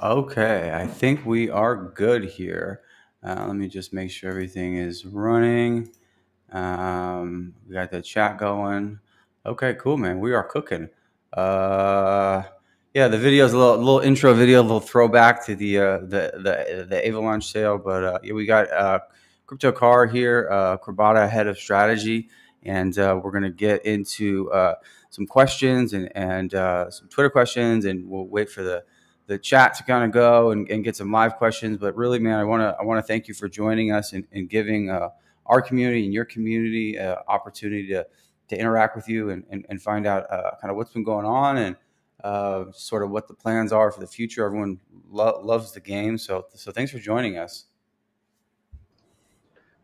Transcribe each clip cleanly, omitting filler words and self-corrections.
Okay, I think we are good here. Let me just make sure everything is running. We got the chat going. Okay, cool, man. We are cooking. Uh, yeah, the video is a little intro video, a little throwback to the Avalanche sale. But yeah, we got Crypto Car here, Crabada, head of strategy, and we're gonna get into some questions and some Twitter questions, and we'll wait for the chat to kind of go and get some live questions. But really, man, I want to thank you for joining us and giving our community and your community opportunity to interact with you and find out kind of what's been going on and sort of what the plans are for the future. Everyone loves the game, so thanks for joining us.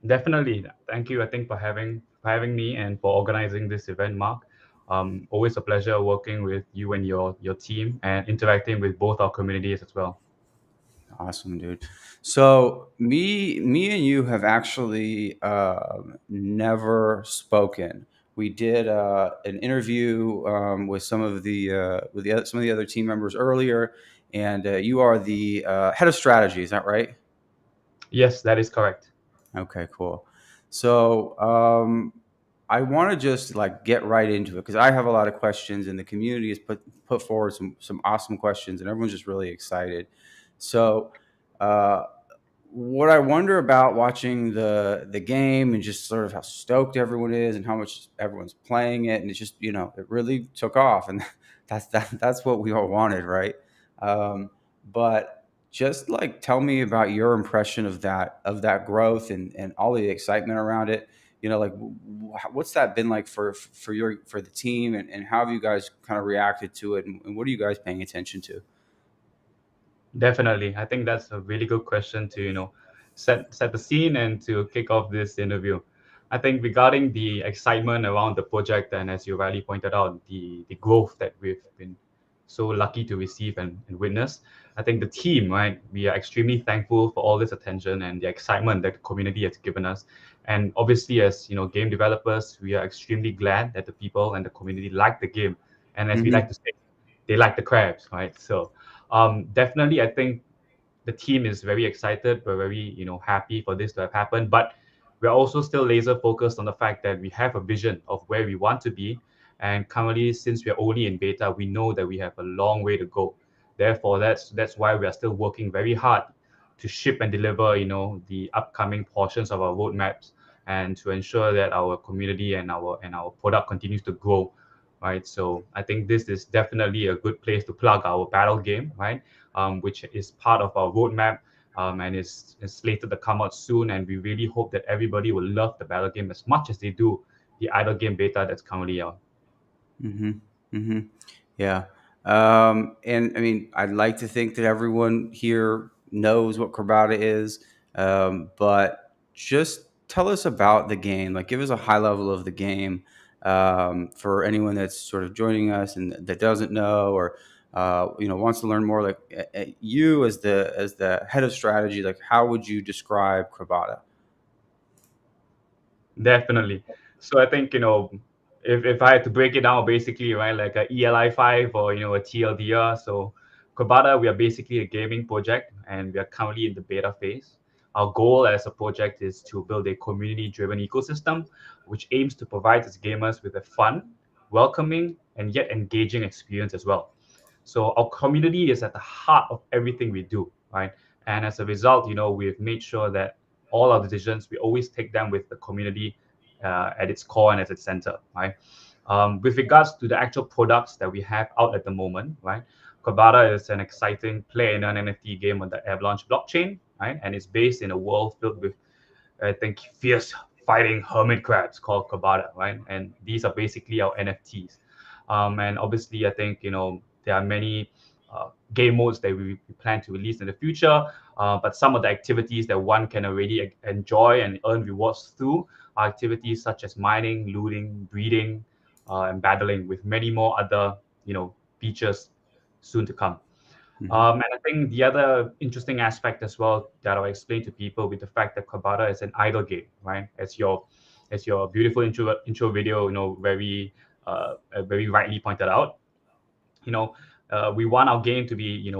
Definitely. Thank you, I think, for having me and for organizing this event, Mark. Always a pleasure working with you and your team and interacting with both our communities as well. Awesome, dude. So me and you have actually never spoken. We did an interview with some of the other team members earlier, and you are the head of strategy. Is that right? Yes, that is correct. Okay, cool. So I want to just like get right into it because I have a lot of questions, and the community has put forward some awesome questions, and everyone's just really excited. So. Uh, what I wonder about watching the game and just sort of how stoked everyone is and how much everyone's playing it, and it's just it really took off, and that's what we all wanted, right? But just like tell me about your impression of that growth and all the excitement around it. Like what's that been like for the team, and how have you guys kind of reacted to it, and what are you guys paying attention to? Definitely. I think that's a really good question to, set the scene and to kick off this interview. I think regarding the excitement around the project, and as you rightly pointed out, the growth that we've been so lucky to receive and witness. I think the team, right, we are extremely thankful for all this attention and the excitement that the community has given us. And obviously, as game developers, we are extremely glad that the people and the community like the game. And as we like Hmm. to say, they like the crabs, right? So definitely, I think the team is very excited. We're very, happy for this to have happened. But we're also still laser focused on the fact that we have a vision of where we want to be. And currently, since we're only in beta, we know that we have a long way to go. Therefore, that's why we are still working very hard to ship and deliver, the upcoming portions of our roadmaps and to ensure that our community and our product continues to grow, right? So I think this is definitely a good place to plug our battle game, right? Which is part of our roadmap, and is slated to come out soon. And we really hope that everybody will love the battle game as much as they do the idle game beta that's currently out. Hmm. Hmm. Yeah. And I mean, I'd like to think that everyone here knows what Crabada is, but just tell us about the game. Like, give us a high level of the game for anyone that's sort of joining us and that doesn't know, or wants to learn more. Like, you as the head of strategy, like, how would you describe Crabada? Definitely. So I think, if I had to break it down, basically, right, like a ELI5 or, a TLDR. So Crabada, we are basically a gaming project and we are currently in the beta phase. Our goal as a project is to build a community-driven ecosystem, which aims to provide its gamers with a fun, welcoming, and yet engaging experience as well. So our community is at the heart of everything we do, right? And as a result, we've made sure that all our decisions, we always take them with the community at its core and at its center, right? With regards to the actual products that we have out at the moment, right? Crabada is an exciting play in an NFT game on the Avalanche blockchain, right? And it's based in a world filled with, I think, fierce fighting hermit crabs called Crabada, right? And these are basically our NFTs. And obviously, I think, there are many game modes that we plan to release in the future. But some of the activities that one can already enjoy and earn rewards through are activities such as mining, looting, breeding, and battling, with many more other, features soon to come. Hmm. And I think the other interesting aspect as well that I'll explain to people with the fact that Crabada is an idle game, right? As your beautiful intro video, very rightly pointed out, you know, we want our game to be,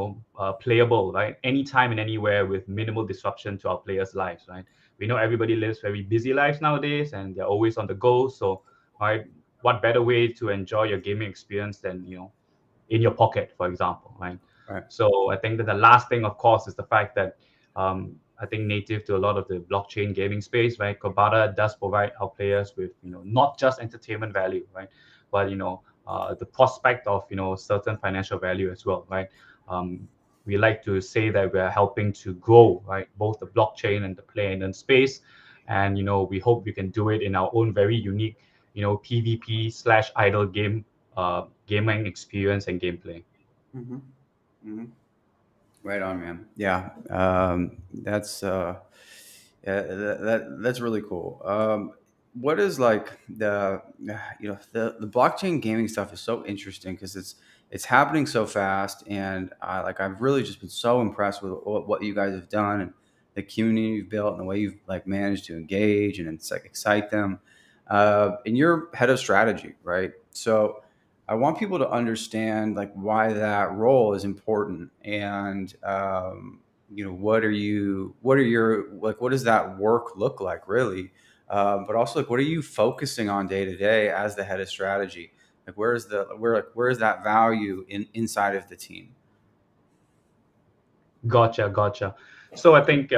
playable, right? Anytime and anywhere with minimal disruption to our players' lives, right? We know everybody lives very busy lives nowadays, and they're always on the go. So, right, what better way to enjoy your gaming experience than in your pocket, for example, right? Right. So I think that the last thing, of course, is the fact that I think native to a lot of the blockchain gaming space, right? Crabada does provide our players with, not just entertainment value, right, but the prospect of certain financial value as well, right? Um, we like to say that we're helping to grow, right, both the blockchain and the play and space, and we hope we can do it in our own very unique, PvP slash idle game gaming experience and gameplay. Mm-hmm. Mm-hmm. Right on, man. Yeah, that's yeah, that's really cool. What is like the blockchain gaming stuff is so interesting because it's happening so fast, and I've really just been so impressed with what you guys have done and the community you've built and the way you've like managed to engage and it's like excite them. And you're head of strategy, right? So I want people to understand like why that role is important and what are your like what does that work look like really, but also like what are you focusing on day to day as the head of strategy, like where is that value inside of the team? Gotcha, gotcha. So I think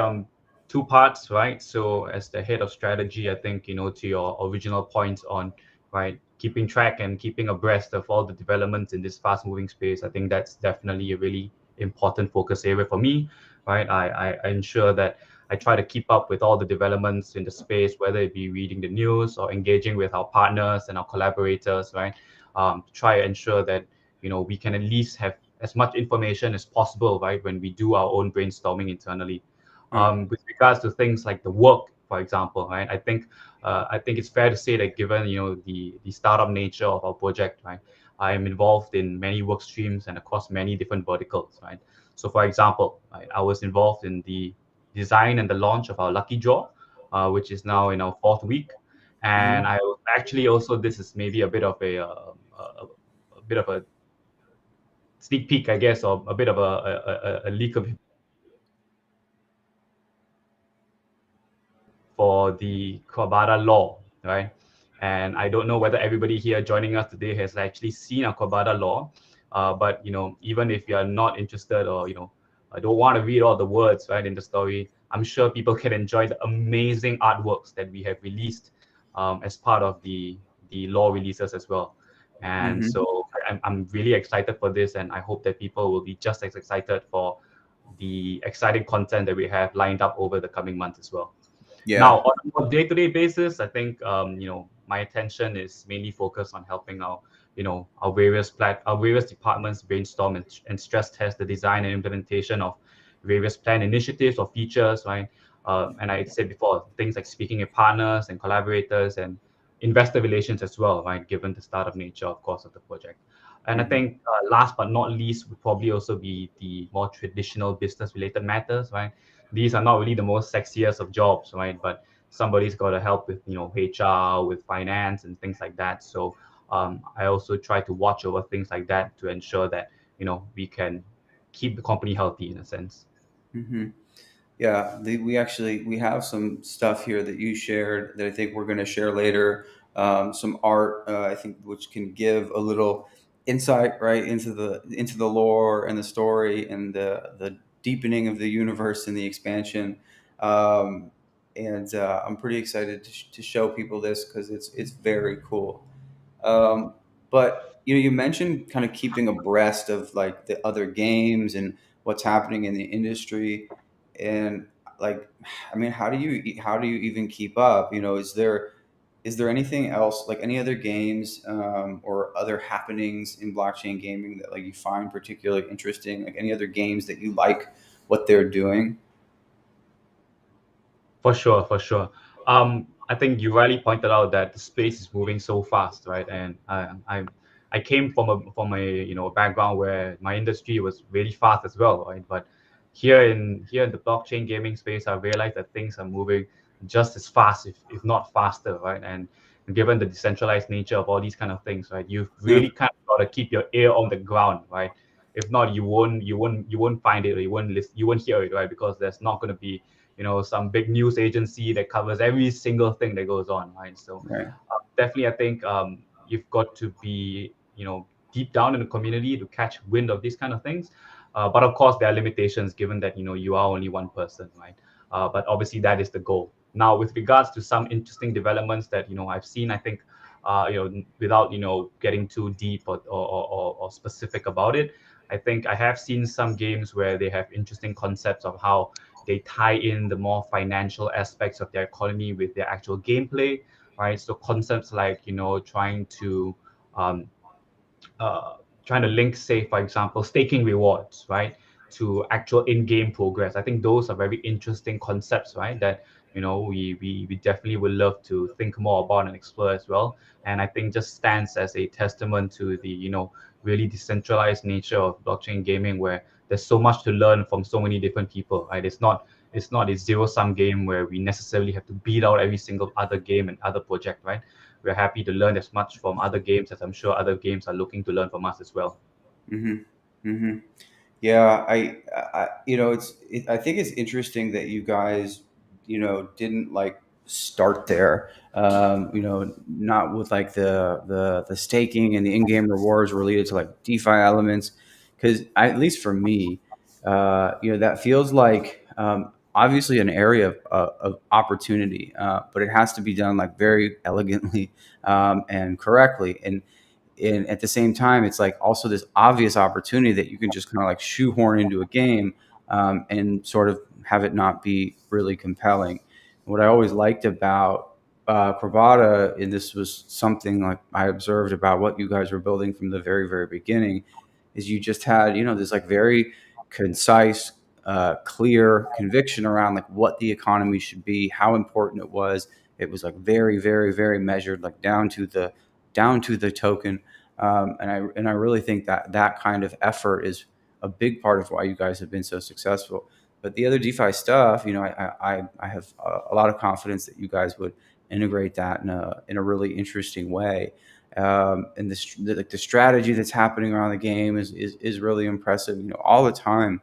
two parts, right? So as the head of strategy, I think to your original points on right keeping track and keeping abreast of all the developments in this fast-moving space. I think that's definitely a really important focus area for me, right? I ensure that I try to keep up with all the developments in the space, whether it be reading the news or engaging with our partners and our collaborators, right? To try to ensure that we can at least have as much information as possible, right, when we do our own brainstorming internally. Right. With regards to things like the work, for example, right, I think it's fair to say that given the startup nature of our project, right, I am involved in many work streams and across many different verticals, right. So, for example, right, I was involved in the design and the launch of our lucky draw, which is now in our fourth week, and Hmm. I actually also this is maybe a bit of a bit of a sneak peek, I guess, or a bit of a leak of for the Crabada law, right? And I don't know whether everybody here joining us today has actually seen a Crabada law, but even if you are not interested or I don't want to read all the words right in the story, I'm sure people can enjoy the amazing artworks that we have released as part of the law releases as well. And Hmm. so I'm really excited for this, and I hope that people will be just as excited for the exciting content that we have lined up over the coming months as well. Yeah. Now, on a more day-to-day basis, I think my attention is mainly focused on helping our various departments brainstorm and stress test the design and implementation of various planned initiatives or features, right? And I said before, things like speaking with partners and collaborators and investor relations as well, right? Given the startup nature, of course, of the project. And I Hmm. think last but not least would probably also be the more traditional business-related matters, right? These are not really the most sexiest of jobs, right? But somebody's got to help with HR, with finance, and things like that. So I also try to watch over things like that to ensure that we can keep the company healthy in a sense. Hmm. Yeah, we have some stuff here that you shared that I think we're going to share later. Some art, I think, which can give a little insight right into the lore and the story and the deepening of the universe and the expansion. And I'm pretty excited to show people this because it's very cool. Um, but you mentioned kind of keeping abreast of like the other games and what's happening in the industry, and like, I mean, how do you even keep up? Is there anything else like any other games or other happenings in blockchain gaming that like you find particularly interesting? Like any other games that you like what they're doing? For sure, for sure. I think you rightly pointed out that the space is moving so fast, right? And I came from a background where my industry was really fast as well, right? But here in the blockchain gaming space, I realized that things are moving just as fast, if not faster, right? And given the decentralized nature of all these kind of things, right, you've Yeah. really kind of got to keep your ear on the ground, right? If not, you won't find it, or you won't hear it, right? Because there's not going to be some big news agency that covers every single thing that goes on, right? So Right. definitely, I think you've got to be deep down in the community to catch wind of these kind of things. But of course, there are limitations given that you are only one person, right? But obviously, that is the goal. Now, with regards to some interesting developments that I've seen, I think without getting too deep or specific about it, I think I have seen some games where they have interesting concepts of how they tie in the more financial aspects of their economy with their actual gameplay, right? So concepts like um, uh, trying to link, say, for example, staking rewards, right, to actual in-game progress. I think those are very interesting concepts, right? That we definitely would love to think more about and explore as well. And I think just stands as a testament to the really decentralized nature of blockchain gaming, where there's so much to learn from so many different people, right? It's not a zero-sum game where we necessarily have to beat out every single other game and other project, right? We're happy to learn as much from other games as I'm sure other games are looking to learn from us as well. Mm-hmm. Mm-hmm. Yeah, I think it's interesting that you guys, didn't like start there. Not with like the staking and the in-game rewards related to like DeFi elements, because at least for me, that feels like obviously an area of opportunity, but it has to be done like very elegantly and correctly. And at the same time, it's like also this obvious opportunity that you can just kind of like shoehorn into a game and sort of have it not be really compelling. What I always liked about Crabada, and this was something like I observed about what you guys were building from the very, very beginning, is you just had, this like very concise, clear conviction around like what the economy should be, how important it was. It was like very, very, very measured, like down to the token. And I really think that that kind of effort is a big part of why you guys have been so successful. But the other DeFi stuff, I have a lot of confidence that you guys would integrate that in a really interesting way. And the strategy that's happening around the game is really impressive. All the time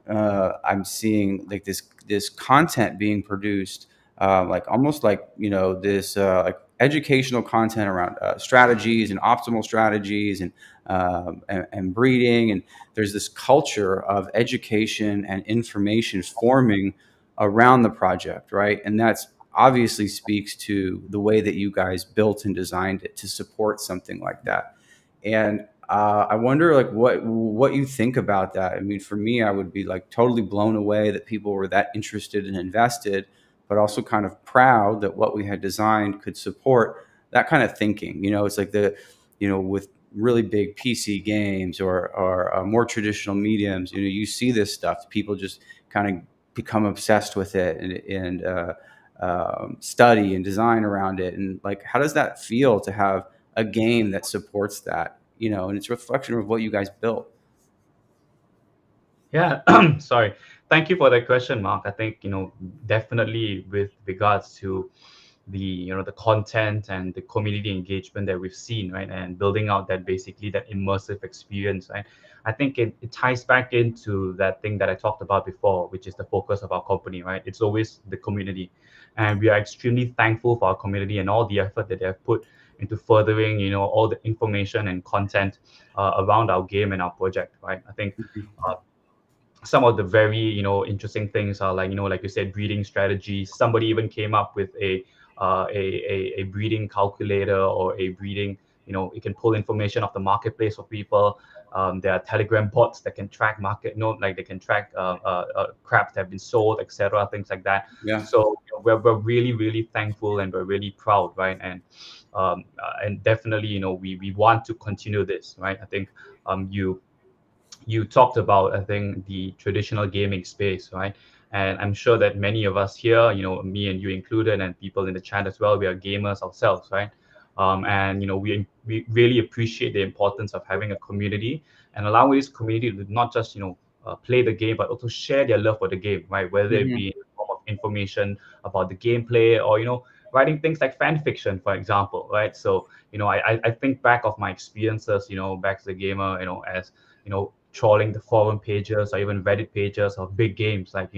I'm seeing like this content being produced, like almost like this like educational content around strategies and optimal strategies and breeding, and there's this culture of education and information forming around the project, right? And that's obviously speaks to the way that you guys built and designed it to support something like that. And I wonder, like, what you think about that. I mean, for me, I would be like totally blown away that people were that interested and invested, but also kind of proud that what we had designed could support that kind of thinking. It's like with really big PC games or more traditional mediums. You see this stuff. People just kind of become obsessed with it and study and design around it. And like, how does that feel to have a game that supports that, and it's a reflection of what you guys built. Yeah, sorry. Thank you for that question, Mark. I think, definitely with regards to the content and the community engagement that we've seen, right? And building out that basically that immersive experience, right? I think it ties back into that thing that I talked about before, which is the focus of our company, right? It's always the community. And we are extremely thankful for our community and all the effort that they have put into furthering, all the information and content around our game and our project, right? I think uh, some of the very interesting things are like like you said, breeding strategies. Somebody even came up with a breeding calculator, or a breeding, it can pull information off the marketplace for people. There are Telegram bots that can track market, like they can track crabs that have been sold, etc., things like that. Yeah. So we're really, really thankful, and we're really proud, right? And definitely, we want to continue this, right? I think you talked about, I think, the traditional gaming space, right? And I'm sure that many of us here, me and you included, and people in the chat as well, we are gamers ourselves, right? And we really appreciate the importance of having a community and allowing this community to not just play the game, but also share their love for the game, right? Whether it Hmm. be in the form of information about the gameplay, or writing things like fan fiction, for example, right? So I think back of my experiences, back as a gamer, as trawling the forum pages or even Reddit pages of big games like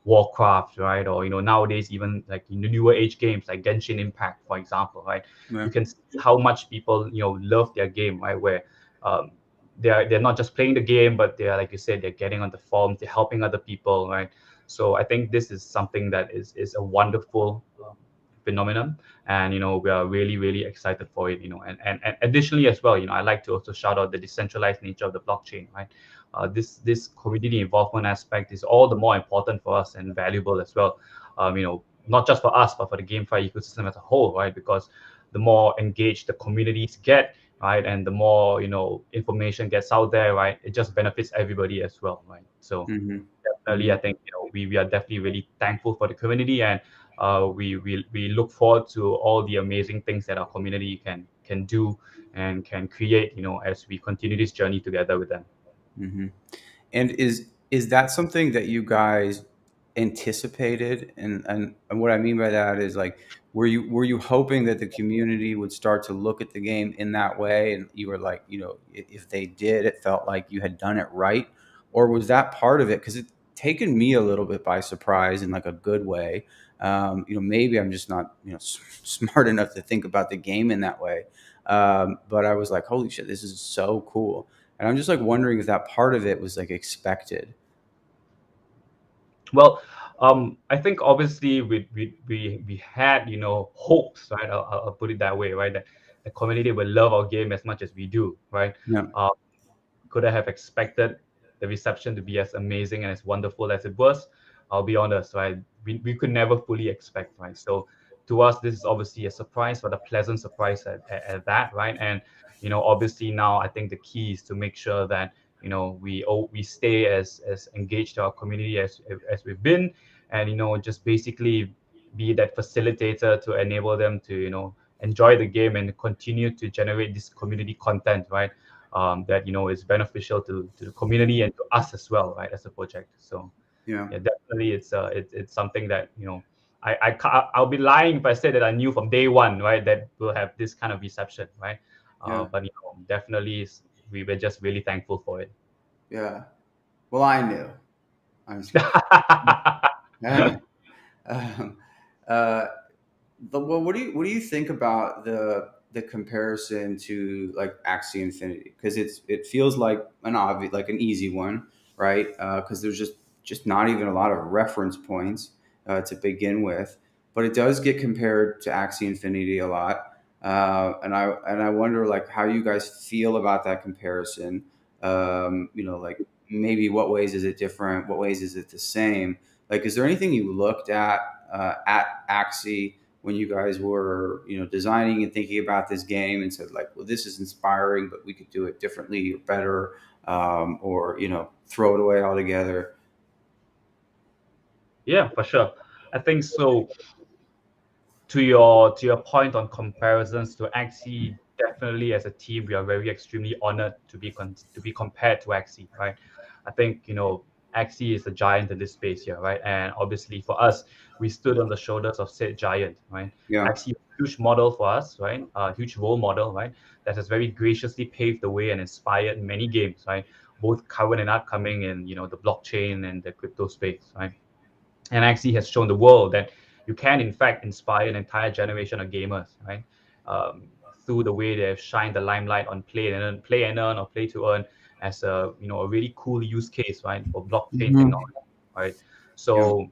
Warcraft, right? Or nowadays even like in the newer age games like Genshin Impact, for example, right? Yeah. You can see how much people love their game, right? Where um, they're not just playing the game, but they're, like you said, they're getting on the forums, they're helping other people, right? So I think this is something that is a wonderful phenomenon, and we are really really excited for it. And additionally as well, I like to also shout out the decentralized nature of the blockchain, right? This community involvement aspect is all the more important for us and valuable as well. Not just for us, but for the GameFi ecosystem as a whole, right? Because the more engaged the communities get, right, and the more information gets out there, right, it just benefits everybody as well, right? So Mm-hmm. definitely, Mm-hmm. I think we are definitely really thankful for the community, and we look forward to all the amazing things that our community can do and can create, as we continue this journey together with them. Mm-hmm. And is that something that you guys anticipated? And what I mean by that is like, were you hoping that the community would start to look at the game in that way, and you were like, if they did, it felt like you had done it right, or was that part of it? Because it taken me a little bit by surprise in like a good way. Maybe I'm just not smart enough to think about the game in that way. But I was like, holy shit, this is so cool. And I'm just like wondering if that part of it was like expected. Well, I think obviously we had hopes, right? I'll put it that way, right? That the community will love our game as much as we do, right? Yeah. Uh, could I have expected the reception to be as amazing and as wonderful as it was? I'll be honest, right? We could never fully expect, right? So to us, this is obviously a surprise, but a pleasant surprise at that, right? And obviously now I think the key is to make sure that we stay as engaged to our community as we've been, and just basically be that facilitator to enable them to enjoy the game and continue to generate this community content, right? That is beneficial to the community and to us as well, right, as a project. So Yeah. yeah, definitely it's something that I'll be lying if I said that I knew from day one, right, that we'll have this kind of reception, right? Yeah. But definitely we were just really thankful for it. Yeah. Well, I knew. I'm just kidding. um, uh, well, what do you think about the comparison to like Axie Infinity? Because it feels like an obvious, like an easy one, right? Because there's just not even a lot of reference points to begin with, but it does get compared to Axie Infinity a lot. And I wonder like how you guys feel about that comparison. Like maybe what ways is it different? What ways is it the same? Like, is there anything you looked at Axie when you guys were, designing and thinking about this game and said like, well, this is inspiring, but we could do it differently or better, or throw it away altogether? Yeah, for sure. I think so. To your point on comparisons to Axie, definitely as a team, we are very extremely honored to be compared to Axie, right? I think Axie is a giant in this space here, right? And obviously for us, we stood on the shoulders of said giant, right? Yeah. Axie, huge model for us, right? A huge role model, right? That has very graciously paved the way and inspired many games, right? Both current and upcoming in the blockchain and the crypto space, right? And Axie has shown the world that you can in fact inspire an entire generation of gamers, right? um, Through the way they have shined the limelight on play and earn or play to earn as a really cool use case, right, for blockchain Hmm. technology, right? Yeah. So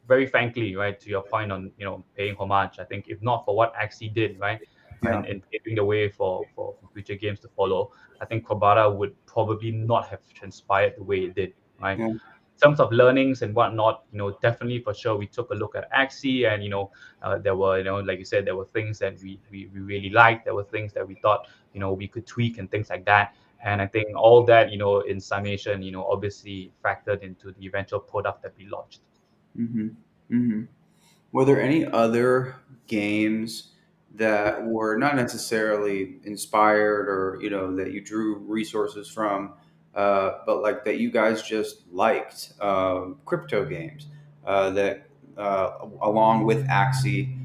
very frankly, right, to your point on paying homage, I think if not for what Axie did, right, Yeah. and paving the way for future games to follow, I think Crabada would probably not have transpired the way it did, right? Yeah. Terms of learnings and whatnot, definitely for sure, we took a look at Axie, and there were, like you said, there were things that we really liked. There were things that we thought, we could tweak and things like that. And I think all that, in summation, obviously factored into the eventual product that we launched. Hmm. Hmm. Were there any other games that were not necessarily inspired or that you drew resources from, but like that you guys just liked, crypto games that along with Axie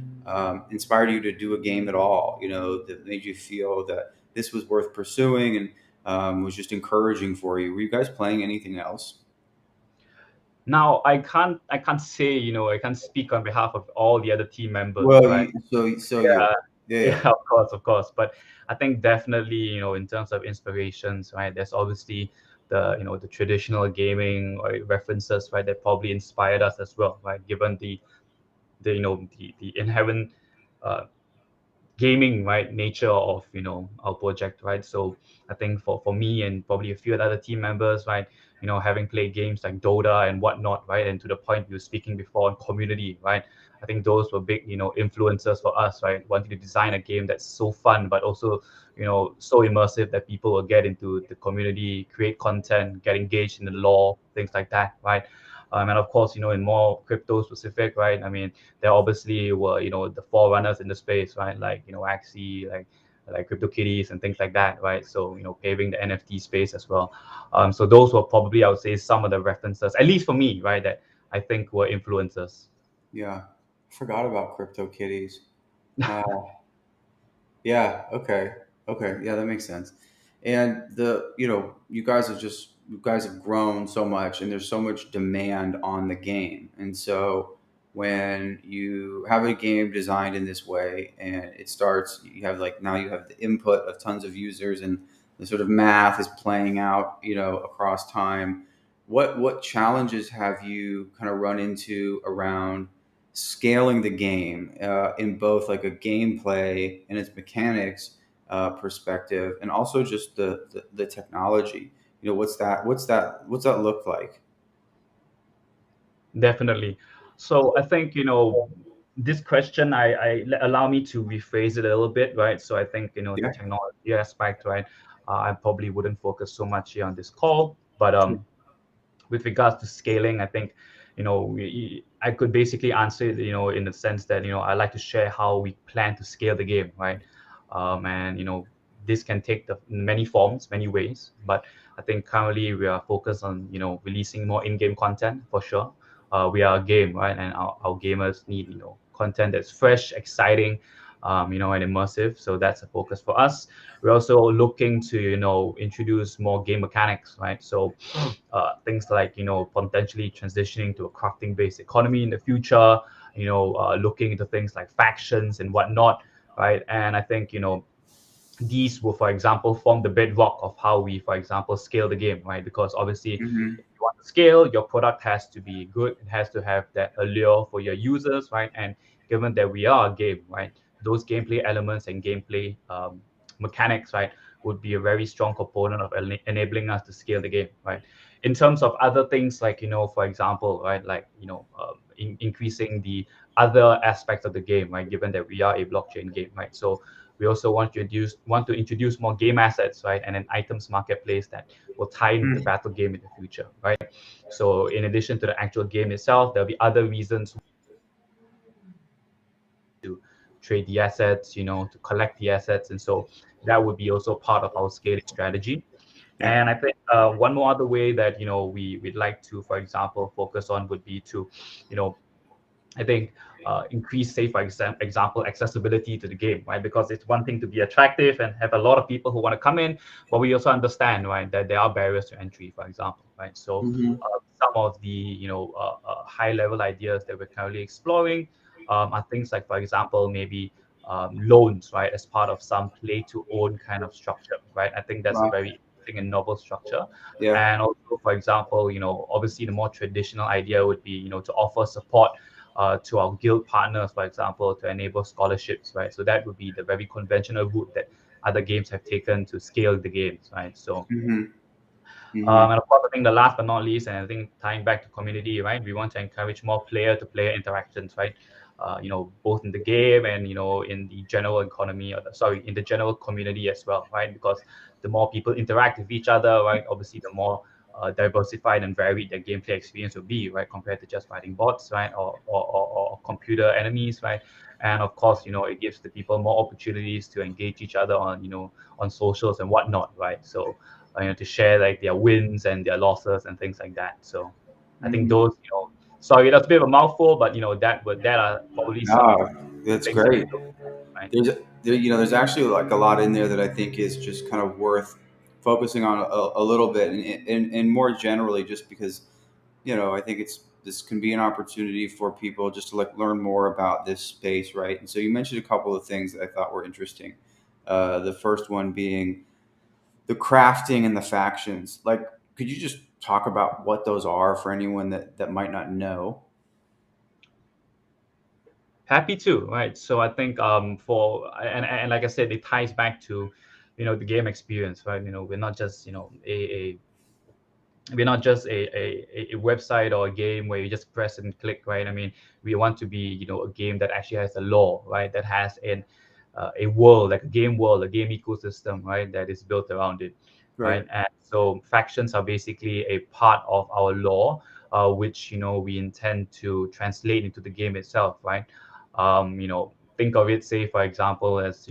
inspired you to do a game at all? That made you feel that this was worth pursuing, and was just encouraging for you. Were you guys playing anything else? Now I can't say, I can't speak on behalf of all the other team members, Well, right? yeah, Yeah, yeah, yeah, yeah, of course. But I think definitely, in terms of inspirations, right? There's obviously the traditional gaming or references, right? That probably inspired us as well, right? Given the inherent uh, gaming right nature of our project, right? So I think for me and probably a few other team members, right, having played games like Dota and whatnot, right, and to the point you were speaking before on community, right, I think those were big influences for us, right, wanting to design a game that's so fun but also so immersive that people will get into the community, create content, get engaged in the lore, things like that, right. And of course, in more crypto specific, right? I mean, there obviously were the forerunners in the space, right? Like Axie, like CryptoKitties and things like that, right? So paving the NFT space as well. So those were probably, I would say, some of the references, at least for me, right, that I think were influences. yeah. Forgot about CryptoKitties. Uh, Yeah. Okay. Okay. Yeah, that makes sense. And you guys have grown so much, and there's so much demand on the game. And so when you have a game designed in this way, and it starts, you have like now you have the input of tons of users, and the sort of math is playing out, across time. What challenges have you kind of run into around scaling the game in both like a gameplay and its mechanics perspective, and also just the technology? What's that look like? Definitely. So I think, this question, allow me to rephrase it a little bit, right? So I think, the Yeah. technology aspect, right? I probably wouldn't focus so much here on this call, but with regards to scaling, I think, I could basically answer it, in the sense that, I like to share how we plan to scale the game, right? And, this can take the many forms, many ways, but I think currently we are focused on, releasing more in-game content for sure. We are a game, right? And our gamers need, content that's fresh, exciting, and immersive. So that's a focus for us. We're also looking to, introduce more game mechanics, right? So things like potentially transitioning to a crafting based economy in the future, looking into things like factions and whatnot, right? And I think these will, for example, form the bedrock of how we, for example, scale the game, right? Because obviously, Hmm. if you want to scale, your product has to be good. It has to have that allure for your users, right? And given that we are a game, right, those gameplay elements and gameplay mechanics, right, would be a very strong component of enabling us to scale the game, right? In terms of other things, like for example, right, like increasing the other aspects of the game, right? Given that we are a blockchain game, right? So we also want to introduce more game assets, right, and an items marketplace that will tie into the battle game in the future, right? So in addition to the actual game itself, there'll be other reasons to trade the assets, to collect the assets, and so that would be also part of our scaling strategy. Yeah. And I think one more other way that we'd like to, for example, focus on would be to, you know, I think increase, say, for example, accessibility to the game, right? Because it's one thing to be attractive and have a lot of people who want to come in, but we also understand, right, that there are barriers to entry, for example, right? So Hmm. some of the high level ideas that we're currently exploring are things like, for example, maybe loans, right, as part of some play to own kind of structure, right? I think that's a Wow. very interesting and novel structure. Yeah. And also, for example, obviously the more traditional idea would be, to offer support to our guild partners, for example, to enable scholarships, right? So that would be the very conventional route that other games have taken to scale the games, right? So Hmm. Hmm. and of course, I think the last but not least, and I think tying back to community, right? We want to encourage more player-to-player interactions, right? Both in the game and in the general economy, in the general community as well, right? Because the more people interact with each other, right, obviously the more diversified and varied their gameplay experience will be, right, compared to just fighting bots, right, or computer enemies, right? And of course, it gives the people more opportunities to engage each other on, on socials and whatnot, right? So to share like their wins and their losses and things like that. So I think Hmm. those, sorry, that's a bit of a mouthful, but that are probably some of No, the that's things that great. we look at, right? There's actually like a lot in there that I think is just kind of worth focusing on a little bit, and more generally, just because I think this can be an opportunity for people just to like learn more about this space, right? And so you mentioned a couple of things that I thought were interesting. The first one being the crafting and the factions. Like, could you just talk about what those are for anyone that might not know? Happy to, right? So I think for and like I said, it ties back to the game experience, right? We're not just we're not just a website or a game where you just press and click, right? I mean, we want to be a game that actually has a lore, right? That has a world, like a game world, a game ecosystem, right? That is built around it, Right, right? And so factions are basically a part of our lore, which we intend to translate into the game itself, right? Think of it, say for example, as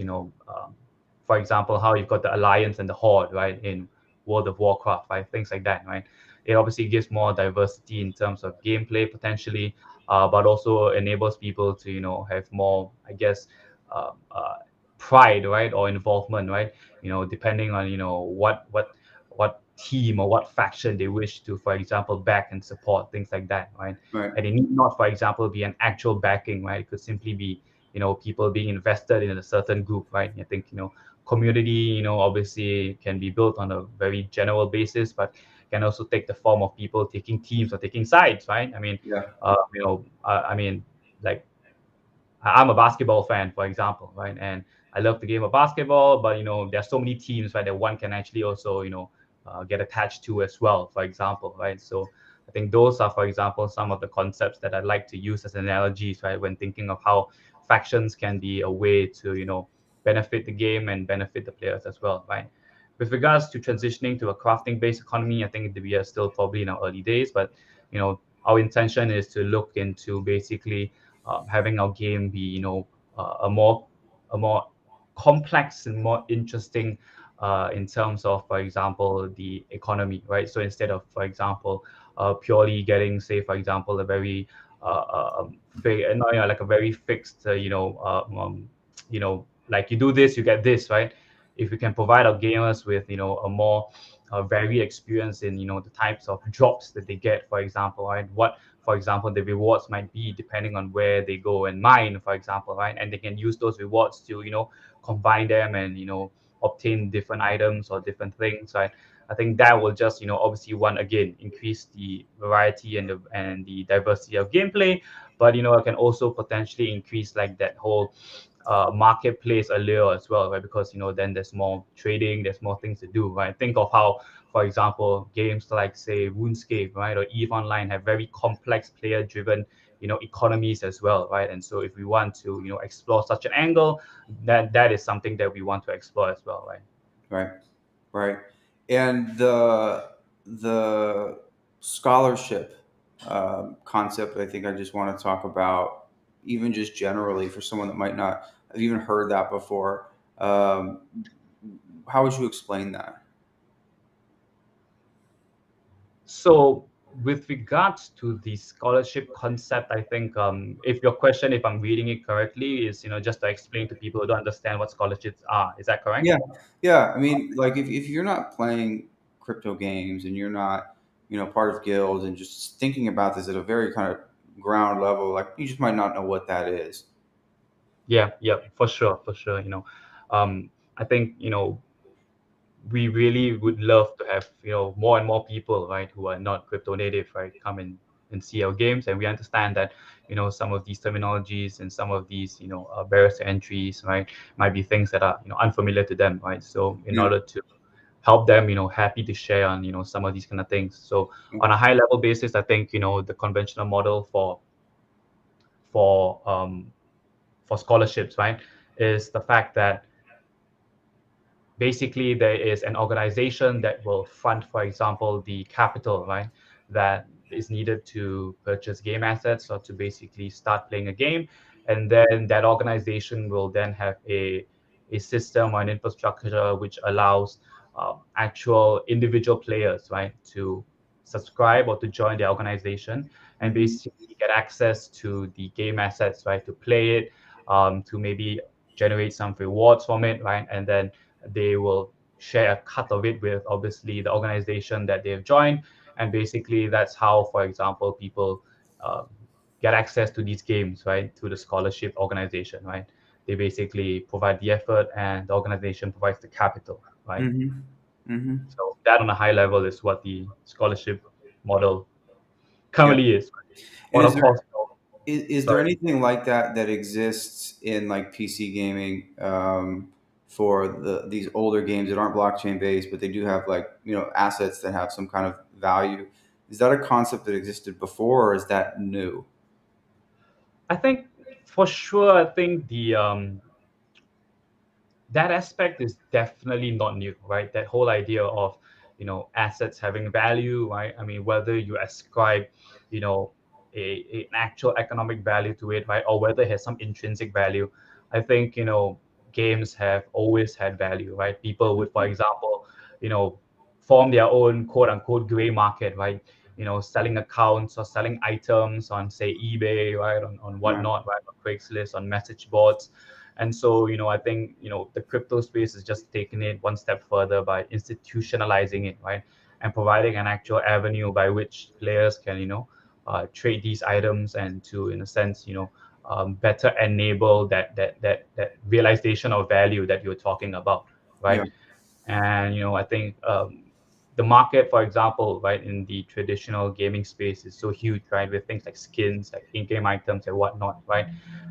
for example, how you've got the Alliance and the Horde, right? In World of Warcraft, right? Things like that, right? It obviously gives more diversity in terms of gameplay potentially, but also enables people to have more, I guess, uh, uh, pride, right, or involvement, right? Depending on what team or what faction they wish to, for example, back and support, things like that, right? right, And it need not, for example, be an actual backing, right? It could simply be people being invested in a certain group, right? I think community, obviously can be built on a very general basis, but can also take the form of people taking teams or taking sides, right? I mean, yeah, I mean, like I'm a basketball fan, for example, right? And I love the game of basketball, but there's so many teams, right, that one can actually also, get attached to as well, for example, right? So I think those are, for example, some of the concepts that I like to use as analogies, right, when thinking of how factions can be a way to, benefit the game and benefit the players as well, right? With regards to transitioning to a crafting-based economy, I think that we are still probably in our early days, but our intention is to look into basically having our game be a more complex and more interesting in terms of, for example, the economy, right? So instead of, for example, purely getting, say, for example, a very no, like a very fixed like you do this you get this, right? If we can provide our gamers with a more varied experience in the types of drops that they get, for example, right? What, for example, the rewards might be depending on where they go and mine, for example, right? And they can use those rewards to combine them and obtain different items or different things, right? I think that will just obviously, one, again, increase the variety and the diversity of gameplay, but it can also potentially increase like that whole marketplace allure as well, right? Because then there's more trading, there's more things to do, right? Think of how, for example, games like, say, RuneScape, right, or Eve Online have very complex player-driven economies as well, right? And so if we want to explore such an angle, that is something that we want to explore as well, right? right, right. And the scholarship concept, I think I just want to talk about, even just generally for someone that might not have even heard that before. Um, how would you explain that? So with regards to the scholarship concept, I think if your question, if I'm reading it correctly, is just to explain to people who don't understand what scholarships are. Is that correct? Yeah, yeah. I mean, like if you're not playing crypto games and you're not, part of guilds and just thinking about this at a very kind of ground level, like you just might not know what that is. Yeah, yeah, for sure, for sure. I think we really would love to have more and more people, right, who are not crypto native, right, come in and see our games, and we understand that some of these terminologies and some of these barriers to entries, right, might be things that are unfamiliar to them, right? So in Yeah. order to help them, happy to share on some of these kind of things. So Yeah. on a high level basis, I think the conventional model for um for scholarships, right, is the fact that basically there is an organization that will fund, for example, the capital, right, that is needed to purchase game assets or to basically start playing a game. And then that organization will then have a system or an infrastructure which allows actual individual players, right, to subscribe or to join the organization and Hmm. basically get access to the game assets, right, to play it, to maybe generate some rewards from it, right, and then they will share a cut of it with obviously the organization that they've joined, and basically that's how, for example, people uh, get access to these games, right, through the scholarship organization, right? They basically provide the effort, and the organization provides the capital, right? Mm-hmm. Mm-hmm. So that on a high level is what the scholarship model Yeah. currently is. And But of course, is there sorry. anything like that that exists in like PC gaming for these older games that aren't blockchain based, but they do have like assets that have some kind of value? Is that a concept that existed before, or is that new? I think for sure, I think the that aspect is definitely not new, right? That whole idea of, assets having value, right? I mean, whether you ascribe, an actual economic value to it, right, or whether it has some intrinsic value, I think, games have always had value, right? People would, for example, you know, form their own quote unquote gray market, right? Selling accounts or selling items on, say, eBay, right, on Right. whatnot, right, on Craigslist, on message boards. And so, I think, the crypto space is just taking it one step further by institutionalizing it, right? And providing an actual avenue by which players can, trade these items, and to, in a sense, better enable that realization of value that you're talking about, Yeah. right? And I think the market, for example, right, in the traditional gaming space is so huge, right, with things like skins, like in-game items and whatnot, right?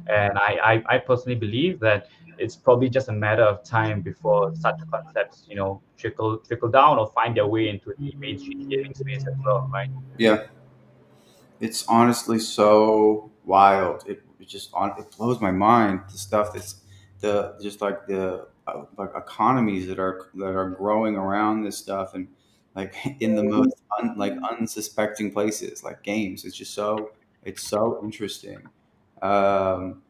And I personally believe that it's probably just a matter of time before such concepts, trickle down or find their way into the mainstream gaming space as well, right? Yeah. It's honestly so wild. It blows my mind, the stuff that's the just like the like economies that are growing around this stuff, and like in the most like unsuspecting places like games. It's so interesting. Um,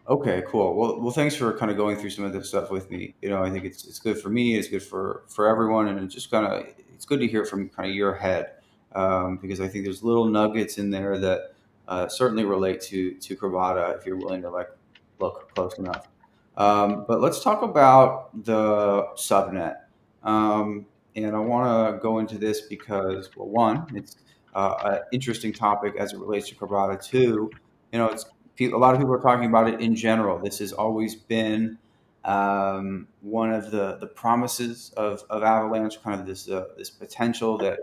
Okay, cool. Well, thanks for kind of going through some of this stuff with me. I think it's good for me. It's good for everyone, and it's good to hear from kind of your head, because I think there's little nuggets in there that certainly relate to Crabada if you're willing to like look close enough. But let's talk about the subnet, and I want to go into this because, well, one, it's an interesting topic as it relates to Crabada. Two, it's a lot of people are talking about it in general. This has always been one of the promises of Avalanche, kind of this potential that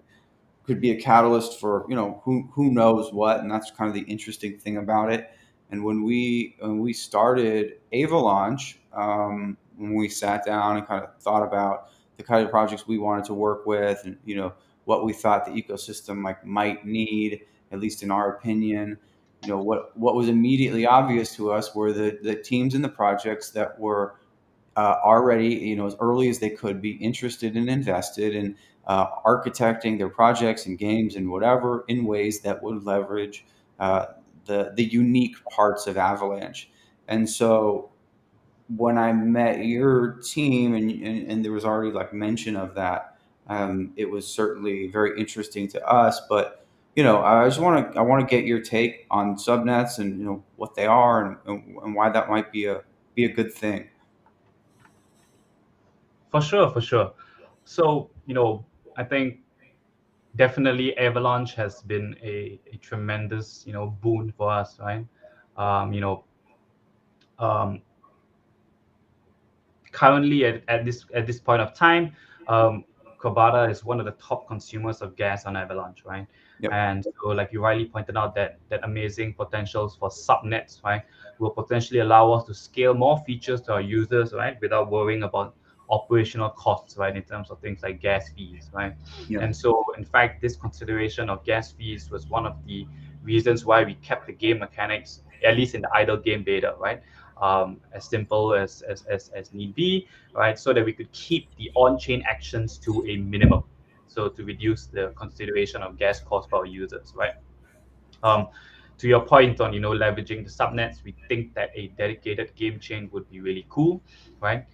could be a catalyst for who knows what, and that's kind of the interesting thing about it. And when we started Avalaunch, when we sat down and kind of thought about the kind of projects we wanted to work with, and what we thought the ecosystem like might need, at least in our opinion, what was immediately obvious to us were the teams and the projects that were already, as early as they could be, interested and invested in architecting their projects and games and whatever in ways that would leverage uh, the unique parts of Avalanche. And so when I met your team, and there was already like mention of that, it was certainly very interesting to us. But I want to get your take on subnets, and what they are, and why that might be a good thing. For sure, for sure. So, I think definitely Avalanche has been a tremendous, boon for us, right? Um, you know, um, Currently at this point of time, Crabada is one of the top consumers of gas on Avalanche, right? Yep. And so, like you rightly pointed out, that amazing potentials for subnets, right, will potentially allow us to scale more features to our users, right, without worrying about operational costs, right, in terms of things like gas fees, right? And Yep. so, in fact, this consideration of gas fees was one of the reasons why we kept the game mechanics, at least in the idle game beta, right, as simple as need be, right? So that we could keep the on-chain actions to a minimum, so to reduce the consideration of gas costs for our users, right? Um, to your point on leveraging the subnets, we think that a dedicated game chain would be really cool, right?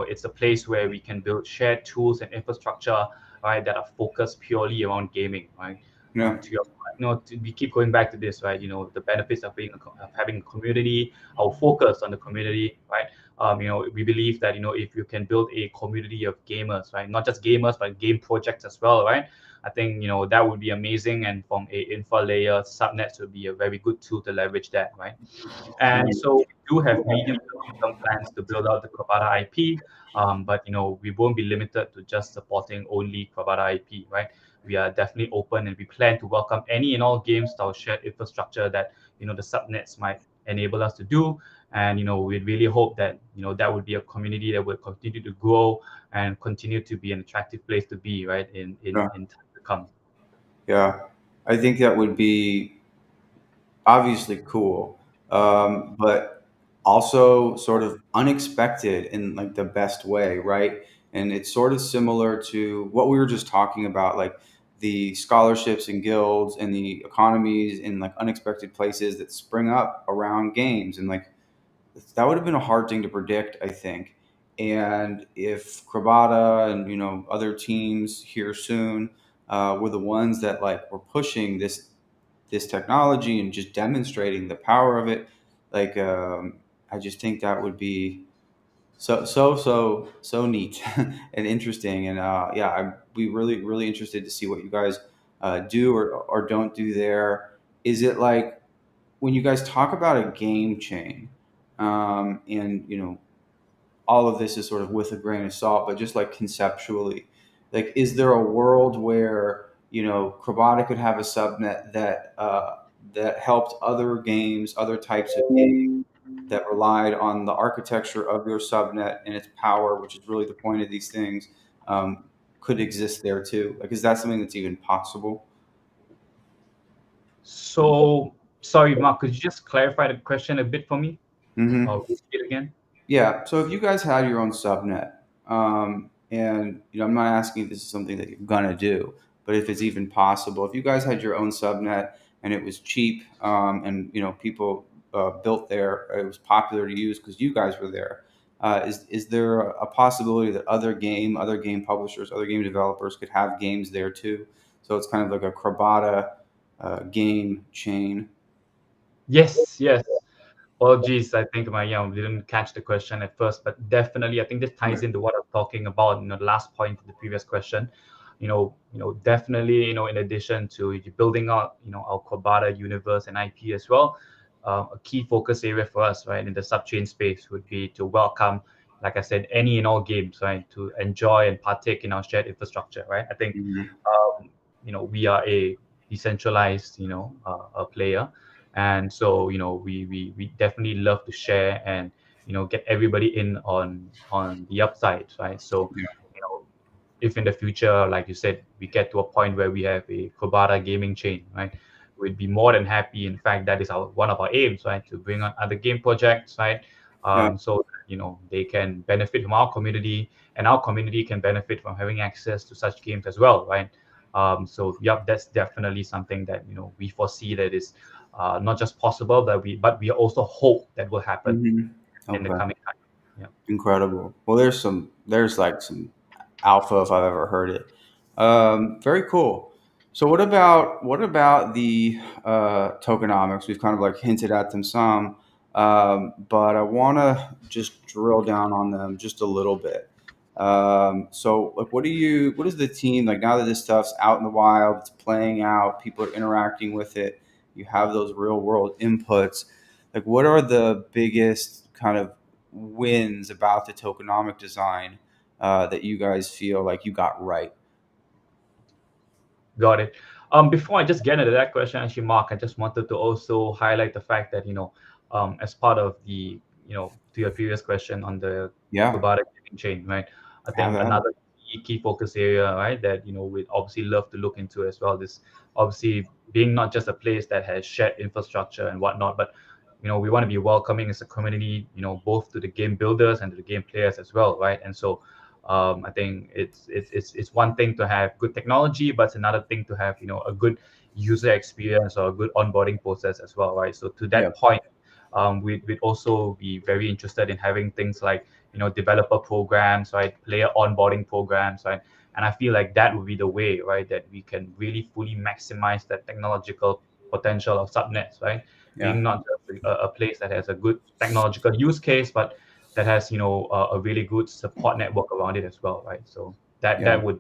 It's a place where we can build shared tools and infrastructure, right, that are focused purely around gaming, right? Yeah. To your, we keep going back to this, right? The benefits of of having a community, our focus on the community, right? We believe that if you can build a community of gamers, right, not just gamers but game projects as well, right? I think that would be amazing, and from a infra layer, subnets would be a very good tool to leverage that, right? And so we do have medium to long-term plans to build out the Crabada IP, but we won't be limited to just supporting only Crabada IP, right? We are definitely open, and we plan to welcome any and all games to our shared infrastructure that the subnets might enable us to do. And we really hope that that would be a community that will continue to grow and continue to be an attractive place to be, right, Yeah. in time to come. Yeah. I think that would be obviously cool, but also sort of unexpected in like the best way, right? And it's sort of similar to what we were just talking about, like the scholarships and guilds and the economies in like unexpected places that spring up around games. And like that would have been a hard thing to predict, I think. And if Crabada and other teams here soon were the ones that like were pushing this technology and just demonstrating the power of it, like I just think that would be so neat and interesting. And yeah, I'd be really interested to see what you guys do or don't do there. Is it like when you guys talk about a game chain, and all of this is sort of with a grain of salt, but just like conceptually, like is there a world where Crabata could have a subnet that helped other games, other types of games that relied on the architecture of your subnet and its power, which is really the point of these things, could exist there too? Like, is that something that's even possible? So, sorry, Mark, could you just clarify the question a bit for me? Hmm. Or repeat it again? Yeah. So if you guys had your own subnet, and I'm not asking if this is something that you're gonna do, but if it's even possible, if you guys had your own subnet and it was cheap, and people built there, it was popular to use because you guys were there. Is there a possibility that other game publishers, other game developers could have games there too? So it's kind of like a Crabata game chain. Yes, yes. Well, geez, I think my didn't catch the question at first, but definitely, I think this ties into what I'm talking about. The last point of the previous question. Definitely, in addition to building out, our Kobata universe and IP as well, a key focus area for us, right, in the subchain space would be to welcome, like I said, any and all games, right, to enjoy and partake in our shared infrastructure, right. I think, Hmm. we are a decentralized, a player, and so we definitely love to share and get everybody in on the upside, right? So Yeah. you know if in the future, like you said, we get to a point where we have a Kobata gaming chain, right, we'd be more than happy. In fact, that is our one of our aims, right, to bring on other game projects, right, Yeah. so they can benefit from our community, and our community can benefit from having access to such games as well, right. So yep, that's definitely something that we foresee that is not just possible, but we also hope that will happen Hmm. in the Okay. coming time. Yeah. Incredible. Well, there's like some alpha if I've ever heard it. Very cool. So what about the tokenomics? We've kind of like hinted at them some, but I want to just drill down on them just a little bit. So like, what is the team like now that this stuff's out in the wild? It's playing out. People are interacting with it. You have those real world inputs. Like, what are the biggest kind of wins about the tokenomic design that you guys feel like you got right? Got it. Before I just get into that question, actually, Mark, I just wanted to also highlight the fact that, as part of the, to your previous question on the Yeah, Kubata gaming chain, right? I have think at it. another key focus area, right, that, we'd obviously love to look into as well, is obviously being not just a place that has shared infrastructure and whatnot, but, we want to be welcoming as a community, both to the game builders and to the game players as well, right? And so, I think it's one thing to have good technology, but it's another thing to have a good user experience or a good onboarding process as well, right? So to Yeah. that point, we'd also be very interested in having things like developer programs, right, player onboarding programs, right, And I feel like that would be the way, right, that we can really fully maximize that technological potential of subnets, right? Yeah. Being not just a place that has a good technological use case, but that has, a really good support network around it as well, right? So that Yeah. would,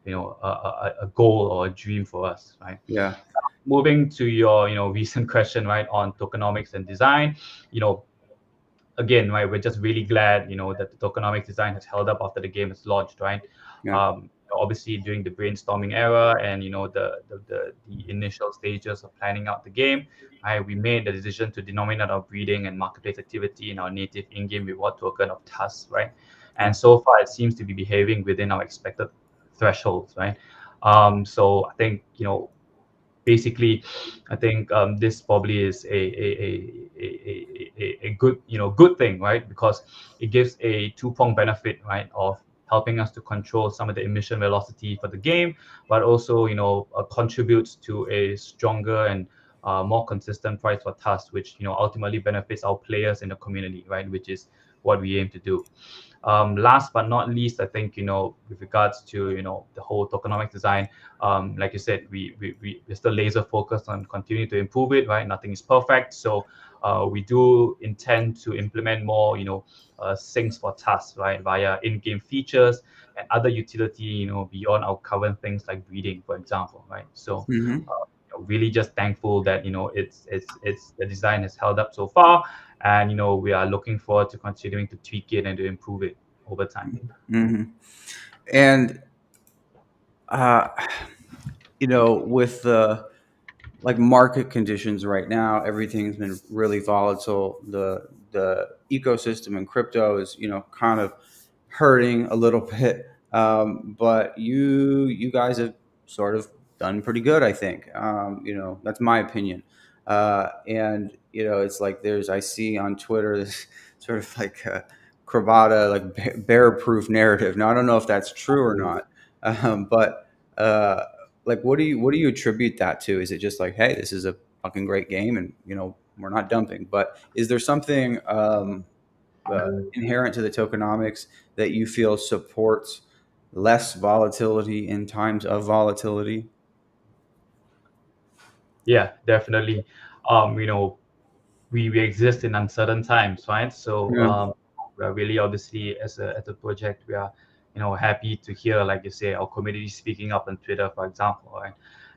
a goal or a dream for us, right? Yeah. Moving to your, recent question, right, on tokenomics and design, you know, again, right, we're just really glad, that the tokenomics design has held up after the game is launched, right? Yeah. Obviously, during the brainstorming era and the initial stages of planning out the game, right, we made the decision to denominate our breeding and marketplace activity in our native in-game reward token of Tusk, right? Yeah. And so far, it seems to be behaving within our expected thresholds, right? So I think, basically, I think this probably is a good good thing, right? Because it gives a two-pronged benefit, right, of helping us to control some of the emission velocity for the game, but also contributes to a stronger and more consistent price for Tusk, which ultimately benefits our players in the community, right? Which is what we aim to do. Last but not least, I think with regards to the whole tokenomics design, like you said, we're still laser focused on continuing to improve it. Right, nothing is perfect, so we do intend to implement more things for tasks, right, via in-game features and other utility beyond our current things like breeding, for example, right? So Mm-hmm. really just thankful that it's the design has held up so far, and we are looking forward to continuing to tweak it and to improve it over time. Mm-hmm. And uh, with the like market conditions right now, everything's been really volatile. The ecosystem in crypto is kind of hurting a little bit, but you guys have sort of done pretty good, I think. That's my opinion. And it's like I see on Twitter this sort of like Crabada, like bear proof narrative. Now I don't know if that's true or not, but uh, like what do you attribute that to? Is it just like, hey, this is a fucking great game, and we're not dumping? But is there something inherent to the tokenomics that you feel supports less volatility in times of volatility? Yeah, definitely. We exist in uncertain times, right? So Yeah. we're really, obviously, as a project, we are happy to hear, like you say, our community speaking up on Twitter, for example, right?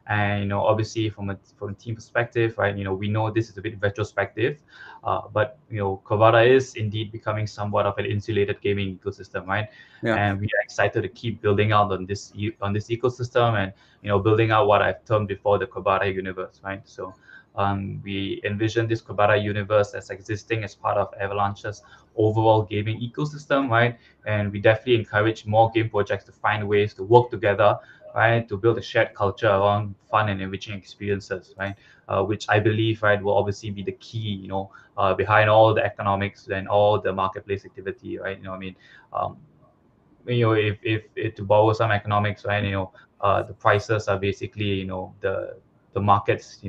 And obviously, from a team perspective, right, we know this is a bit retrospective, but Kavada is indeed becoming somewhat of an insulated gaming ecosystem, right? Yeah. And we are excited to keep building out on this ecosystem, and building out what I've termed before the Kavada universe, right? So we envision this Crabada universe as existing as part of Avalanche's overall gaming ecosystem, right? And we definitely encourage more game projects to find ways to work together, right, to build a shared culture around fun and enriching experiences, right? Which I believe, right, will obviously be the key, behind all the economics and all the marketplace activity, right? I mean, um, if to borrow some economics, right, the prices are basically the market's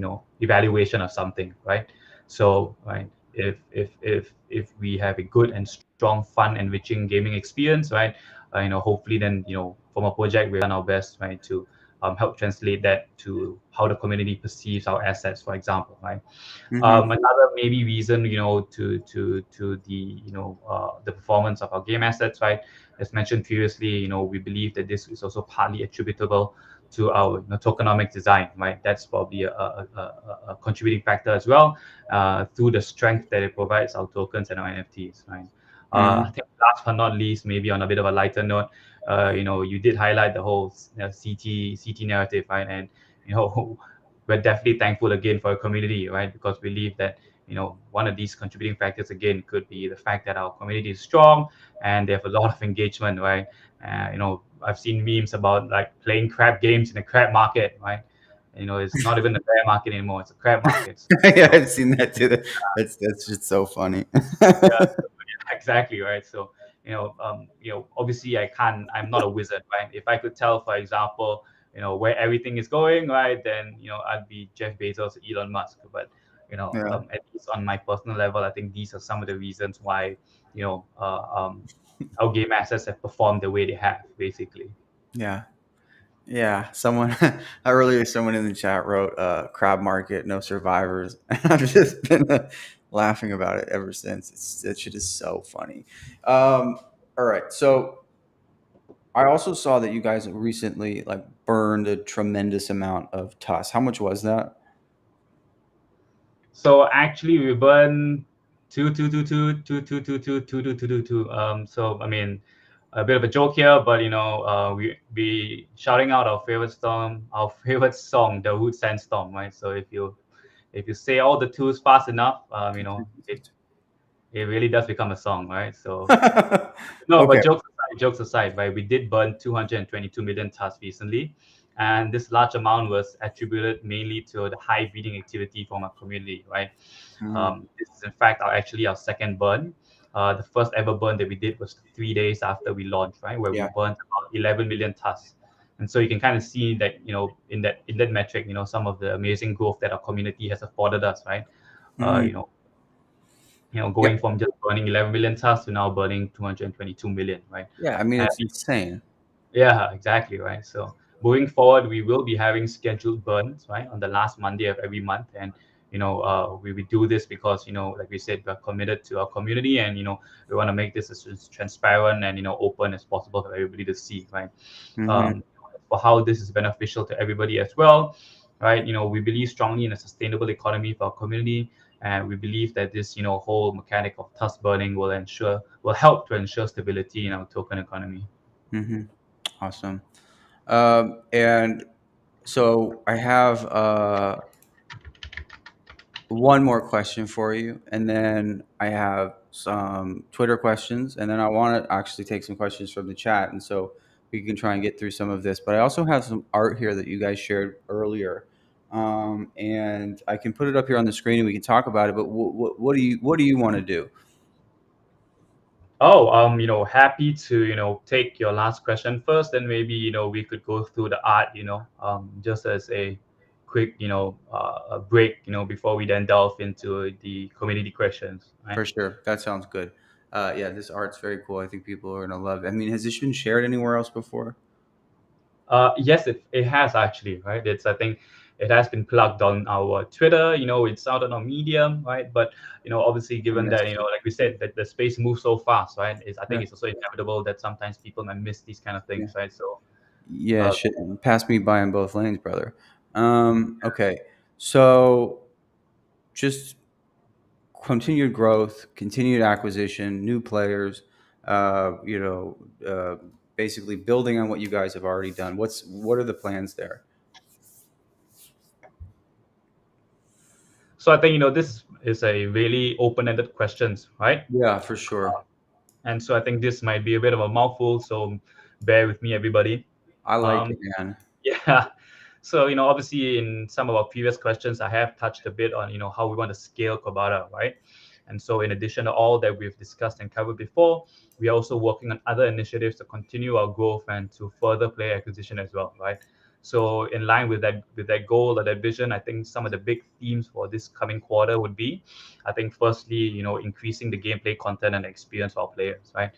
evaluation of something, right? So, right, if we have a good and strong, fun, enriching gaming experience, right, hopefully then from a project we've done our best, right, to help translate that to how the community perceives our assets, for example, right? Mm-hmm. Another maybe reason, to the performance of our game assets, right? As mentioned previously, we believe that this is also partly attributable to our tokenomic design, right? That's probably a contributing factor as well, through the strength that it provides our tokens and our NFTs, right? I Mm-hmm. think last but not least, maybe on a bit of a lighter note, you did highlight the whole CT narrative, right? And we're definitely thankful again for our community, right? Because we believe that one of these contributing factors again could be the fact that our community is strong and they have a lot of engagement, right? I've seen memes about like playing crab games in a crab market, right? It's not even a bear market anymore; it's a crab market. So, Yeah, I've seen that too. That's just so funny. yeah, exactly, right? So obviously I'm not a wizard, right? If I could tell, for example, where everything is going, right, then I'd be Jeff Bezos or Elon Musk. But Yeah. at least on my personal level, I think these are some of the reasons why our game assets have performed the way they have, basically. Yeah. Yeah, someone earlier, someone in the chat wrote, "Crab market, no survivors." I've just been laughing about it ever since. That shit is so funny. All right, so I also saw that you guys recently like burned a tremendous amount of tusk. How much was that? So actually, we burn two. So I mean, a bit of a joke here, but we shouting out our favorite song, the Wood Sandstorm, right? So if you say all the twos fast enough, it really does become a song, right? So no, but Okay. jokes aside, right? We did burn 222 million tasks recently, and this large amount was attributed mainly to the high breeding activity from our community, right? Mm, This is in fact actually our second burn. The first ever burn that we did was 3 days after we launched, right, where we yeah. burned about 11 million tasks. And so you can kind of see that, in that metric, some of the amazing growth that our community has afforded us, right? Uh, Hmm. you know, going Yep. from just burning 11 million tasks to now burning 222 million, right? Yeah. I mean, And it's insane. yeah, exactly, right. So moving forward, we will be having scheduled burns, right, on the last Monday of every month, and we do this because like we said, we're committed to our community, and we want to make this as transparent and open as possible for everybody to see, right. Hmm. Um, for how this is beneficial to everybody as well, right. We believe strongly in a sustainable economy for our community, and we believe that this whole mechanic of tusk burning will help to ensure stability in our token economy. Hmm. Awesome. And so I have one more question for you, and then I have some Twitter questions, and then I want to actually take some questions from the chat, and so we can try and get through some of this. But I also have some art here that you guys shared earlier, and I can put it up here on the screen, and we can talk about it. But what do you want to do? Oh, happy to, take your last question first, and maybe, we could go through the art, just as a quick, a break, before we then delve into the community questions, right? For sure, that sounds good. Yeah, this art's very cool. I think people are gonna love it. I mean, has this been shared anywhere else before? Yes, it has actually, right? I think it has been plugged on our Twitter, it's out on our Medium, right? But, obviously, I given that, missed it. like we said, that the space moves so fast, right? I think Yeah, it's also inevitable that sometimes people might miss these kind of yeah. things, right? So, Yeah, uh, shit, pass me by in both lanes, brother. Okay, so just continued growth, continued acquisition, new players. You know, basically building on what you guys have already done. What are the plans there? So I think this is a really open-ended questions, right? Yeah, for sure. And so I think this might be a bit of a mouthful, so bear with me, everybody. I like Um, it, man. yeah. So obviously, in some of our previous questions, I have touched a bit on how we want to scale Crabada, right? And so, in addition to all that we've discussed and covered before, we are also working on other initiatives to continue our growth and to further player acquisition as well, right? So, in line with that goal or that vision, I think some of the big themes for this coming quarter would be, I think, firstly, increasing the gameplay content and experience for our players, right?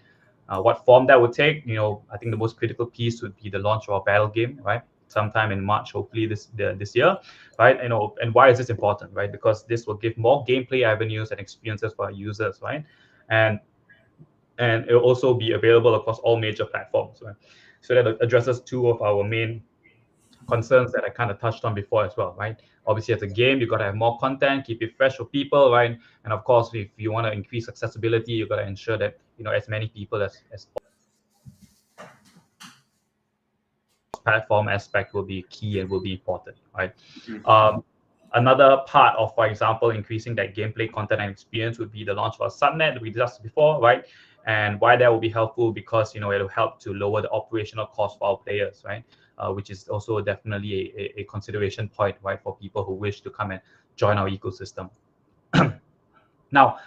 What form that would take, I think the most critical piece would be the launch of our battle game, right? Sometime in March, hopefully this year, right? And why is this important, right? Because this will give more gameplay avenues and experiences for our users, right? And it will also be available across all major platforms, right? So that addresses two of our main concerns that I kind of touched on before as well, right? Obviously, as a game, you got to have more content, keep it fresh for people, right? And of course, if you want to increase accessibility, you got to ensure that as many people as platform aspect will be key and will be important, right? Um, Another part of, for example, increasing that gameplay content and experience would be the launch of a subnet that we discussed before, right? And why that will be helpful because it'll help to lower the operational cost for our players, right? Which is also definitely a consideration point, right, for people who wish to come and join our ecosystem. Now,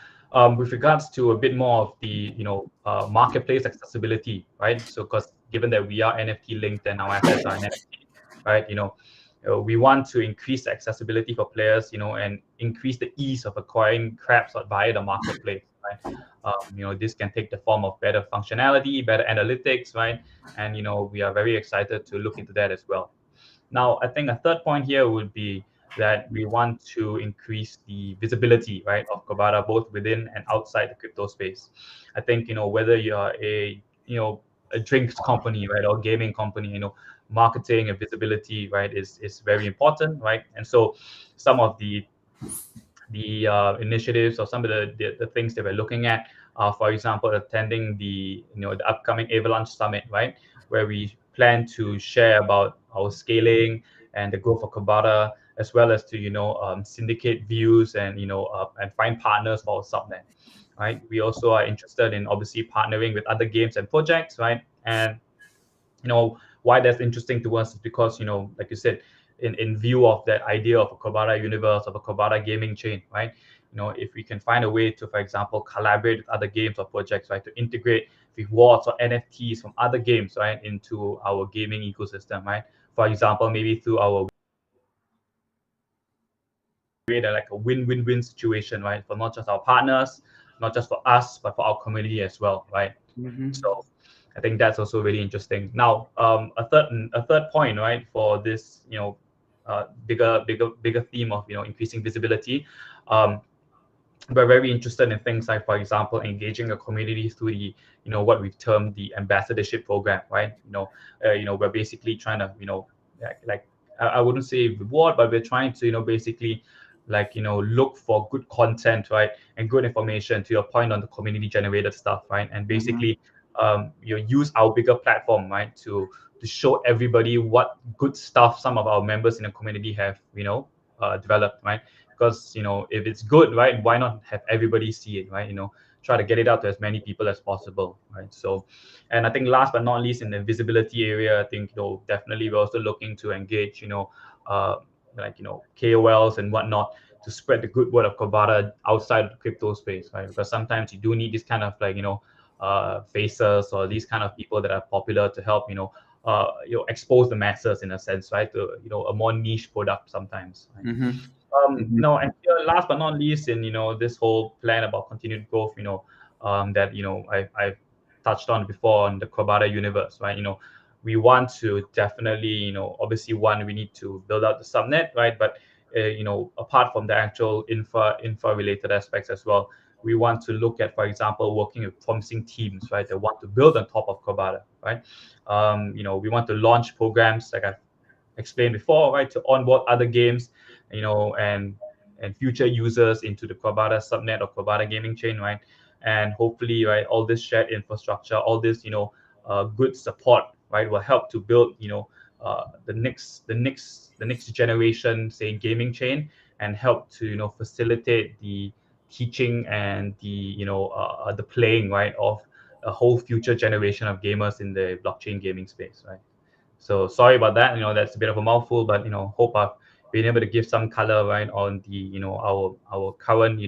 with regards to a bit more of the marketplace accessibility, right? So, because given that we are NFT linked and our assets are NFT, right? We want to increase the accessibility for players, and increase the ease of acquiring crabs via the marketplace, right? This can take the form of better functionality, better analytics, right? And we are very excited to look into that as well. Now, I think a third point here would be that we want to increase the visibility, right, of Crabada both within and outside the crypto space. I think whether you're a drinks company, right, or gaming company, marketing and visibility, right, is very important, right? And so some of the initiatives or some of the things that we're looking at, for example, attending the upcoming Avalanche Summit, right, where we plan to share about our scaling and the growth of Crabada, as well as to syndicate views and and find partners for our subnet, right? We also are interested in obviously partnering with other games and projects, right? And why that's interesting to us is because like you said, in view of that idea of a Crabada universe, of a Crabada gaming chain, right? If we can find a way to, for example, collaborate with other games or projects, right, to integrate rewards or NFTs from other games, right, into our gaming ecosystem, right? For example, maybe through our create like a win-win-win situation, right, for not just our partners, not just for us, but for our community as well, right? Mm-hmm. So I think that's also really interesting. Now, a third point, right, for this, bigger theme of increasing visibility. Um, we're very interested in things like, for example, engaging a community through the, what we've termed the ambassadorship program, right? We're basically trying to, like I wouldn't say reward, but we're trying to, basically like look for good content, right, and good information, to your point, on the community generated stuff, right, and Mm-hmm. basically use our bigger platform, right, to show everybody what good stuff some of our members in the community have developed, right? Because if it's good, right, why not have everybody see it, right? Try to get it out to as many people as possible, right? So, and I think last but not least, in the visibility area, I think definitely we're also looking to engage uh, KOLs and whatnot, to spread the good word of Kobata outside of the crypto space, right? Because sometimes you do need this kind of faces, or these kind of people that are popular, to help expose the masses, in a sense, right, to a more niche product sometimes, right? Mm-hmm. And last but not least, in this whole plan about continued growth, that I've touched on before, on the Crabada universe, right? We want to definitely, obviously, one, we need to build out the subnet, right? But apart from the actual infra related aspects as well, we want to look at, for example, working with promising teams, right, that want to build on top of Crabada, right? We want to launch programs, like I explained before, right, to onboard other games, and future users into the Crabada subnet or Crabada gaming chain, right? And hopefully, right, all this shared infrastructure, all this, good support, right, will help to build, the next generation, say, gaming chain, and help to, facilitate the teaching and the playing, right, of a whole future generation of gamers in the blockchain gaming space, right? So sorry about that. That's a bit of a mouthful, but hope I've been able to give some color, right, on the our current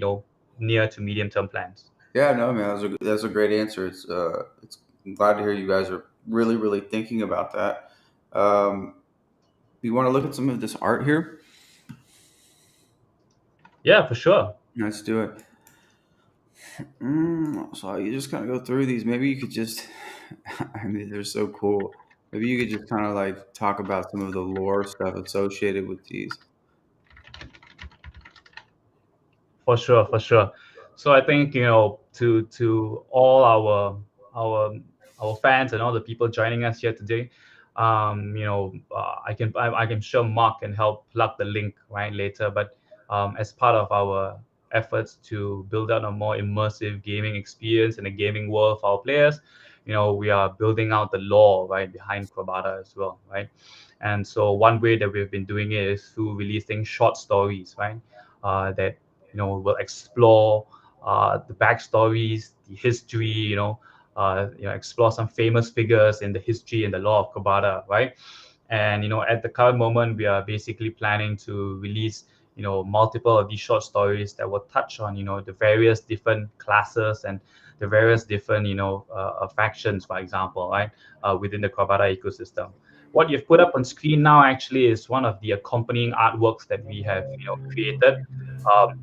near to medium term plans. Yeah, no, man, that's a great answer. It's I'm glad to hear you guys are really, really thinking about that. Um, you want to look at some of this art here? Yeah, for sure. Let's do it. So you just kind of go through these. Maybe you could just, I mean, they're so cool. Maybe you could just kind of like talk about some of the lore stuff associated with these. For sure, for sure. So I think to all our our fans and all the people joining us here today, I can sure Mark can help plug the link right later. But as part of our efforts to build out a more immersive gaming experience in the gaming world for our players, we are building out the lore right behind Crabada as well, right? And so one way that we've been doing it is through releasing short stories, right? That will explore the backstories, the history, explore some famous figures in the history and the law of Kabbalah, right? And at the current moment, we are basically planning to release multiple of these short stories that will touch on the various different classes and the various different factions, for example, right, within the Kabbalah ecosystem. What you've put up on screen now actually is one of the accompanying artworks that we have created. Um,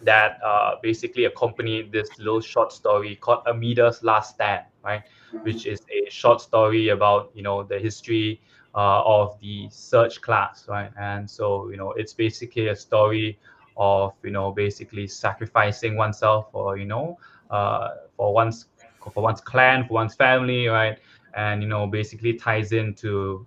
that basically accompanied this little short story called Amida's Last Stand, right? Which is a short story about the history of the search class, right? And so it's basically a story of basically sacrificing oneself for for one's clan, for one's family, right? And basically ties into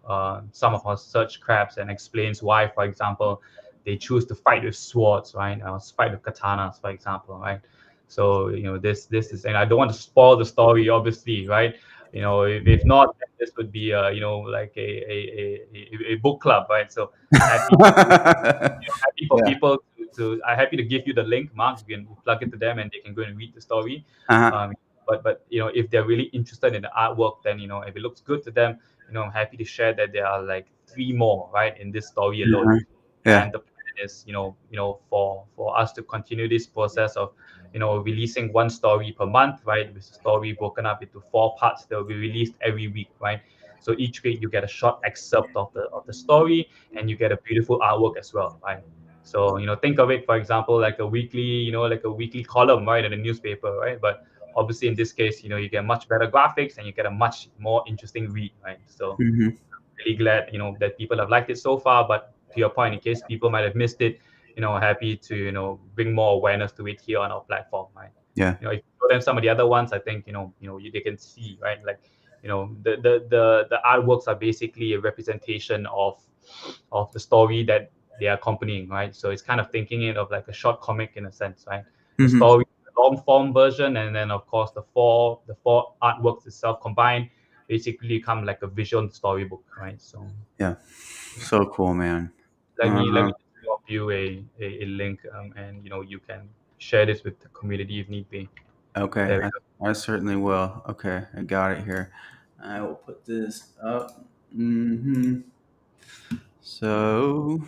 some of our search crabs and explains why, for example, they choose to fight with swords, right? Fight with katanas, for example, right? So this is, and I don't want to spoil the story, obviously, right? If not, then this would be like a book club, right? So happy happy for Yeah. people to I'm happy to give you the link, Mark. You can plug it to them and they can go and read the story. Uh-huh. Um, but if they're really interested in the artwork, then if it looks good to them, I'm happy to share that there are like three more, right, in this story alone. Uh-huh. Yeah. And the plan is for us to continue this process of releasing one story per month, right, with the story broken up into four parts that will be released every week, right? So each week you get a short excerpt of the story, and you get a beautiful artwork as well, right? So think of it, for example, like a weekly column, right, in a newspaper, right? But obviously in this case, you get much better graphics and you get a much more interesting read, right? So Hmm. really glad that people have liked it so far. But to your point, in case people might have missed it, happy to bring more awareness to it here on our platform, right? Yeah. If you show them some of the other ones, I think they can see, right, like the artworks are basically a representation of the story that they are accompanying, right? So it's kind of thinking it of like a short comic in a sense, right? The Hmm. story, the long form version, and then of course the four artworks itself combined basically come like a visual storybook, right? So Yeah. So cool, man. let me Uh, drop you a link, and you can share this with the community if need be. okay. There we go. I certainly will. Okay. I got it here. I will put this up. Hmm. So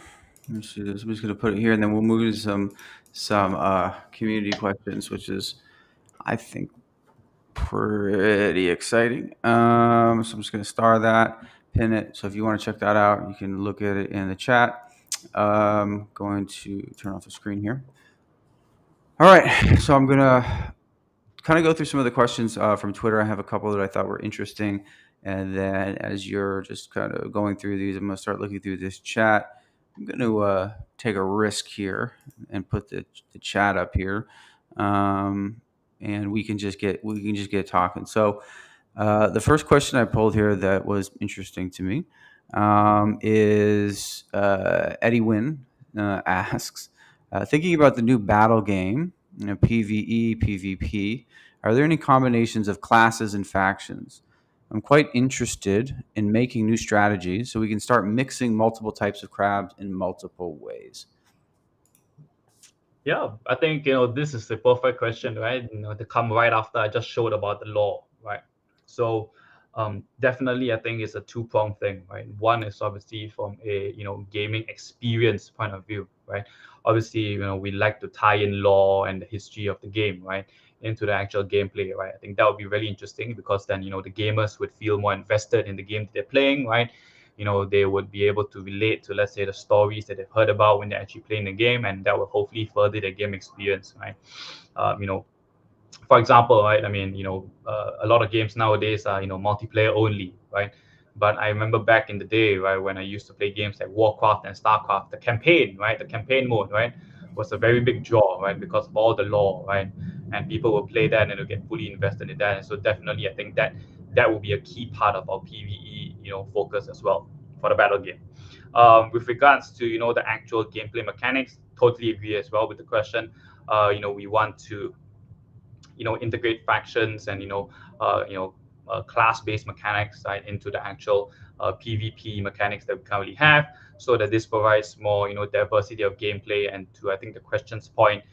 let me see this. I'm just gonna put it here, and then we'll move to some community questions, which is I think pretty exciting. So I'm just gonna star that, pin it. So if you want to check that out, you can look at it in the chat. Going to turn off the screen here. All right. So I'm gonna kind of go through some of the questions from Twitter. I have a couple that I thought were interesting, and then as you're just kind of going through these, I'm gonna start looking through this chat. I'm gonna take a risk here and put the chat up here, um, and we can just get talking. So the first question I pulled here that was interesting to me is Eddie Wynn asks, thinking about the new battle game, PVE, PvP, are there any combinations of classes and factions? I'm quite interested in making new strategies so we can start mixing multiple types of crabs in multiple ways. Yeah, I think this is the perfect question, right? To come right after I just showed about the law, right? So definitely, I think it's a two-pronged thing, right? One is obviously from a gaming experience point of view, right? Obviously, we like to tie in law and the history of the game, right, into the actual gameplay, right? I think that would be really interesting because then the gamers would feel more invested in the game that they're playing, right? They would be able to relate to, let's say, the stories that they've heard about when they're actually playing the game, and that will hopefully further their game experience, right? um, you know for example, right, I mean, a lot of games nowadays are multiplayer only, right? But I remember back in the day, right, when I used to play games like Warcraft and Starcraft, the campaign, right, the campaign mode, right, was a very big draw, right, because of all the lore, right? And people will play that and they'll get fully invested in that. And so definitely I think that will be a key part of our PvE focus as well for the battle game. With regards to the actual gameplay mechanics, totally agree as well with the question. We want to integrate factions and class-based mechanics, right, into the actual PvP mechanics that we currently have, so that this provides more diversity of gameplay, and to, I think, the question's point,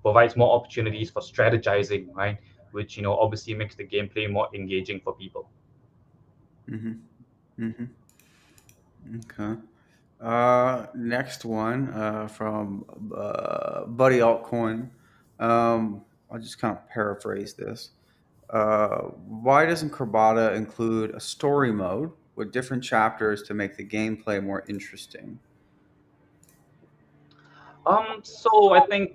provides more opportunities for strategizing, right, which obviously makes the gameplay more engaging for people. Hmm. Hmm. Okay. Next one from Buddy Altcoin. I'll just kind of paraphrase this. Why doesn't Crabada include a story mode with different chapters to make the gameplay more interesting? So I think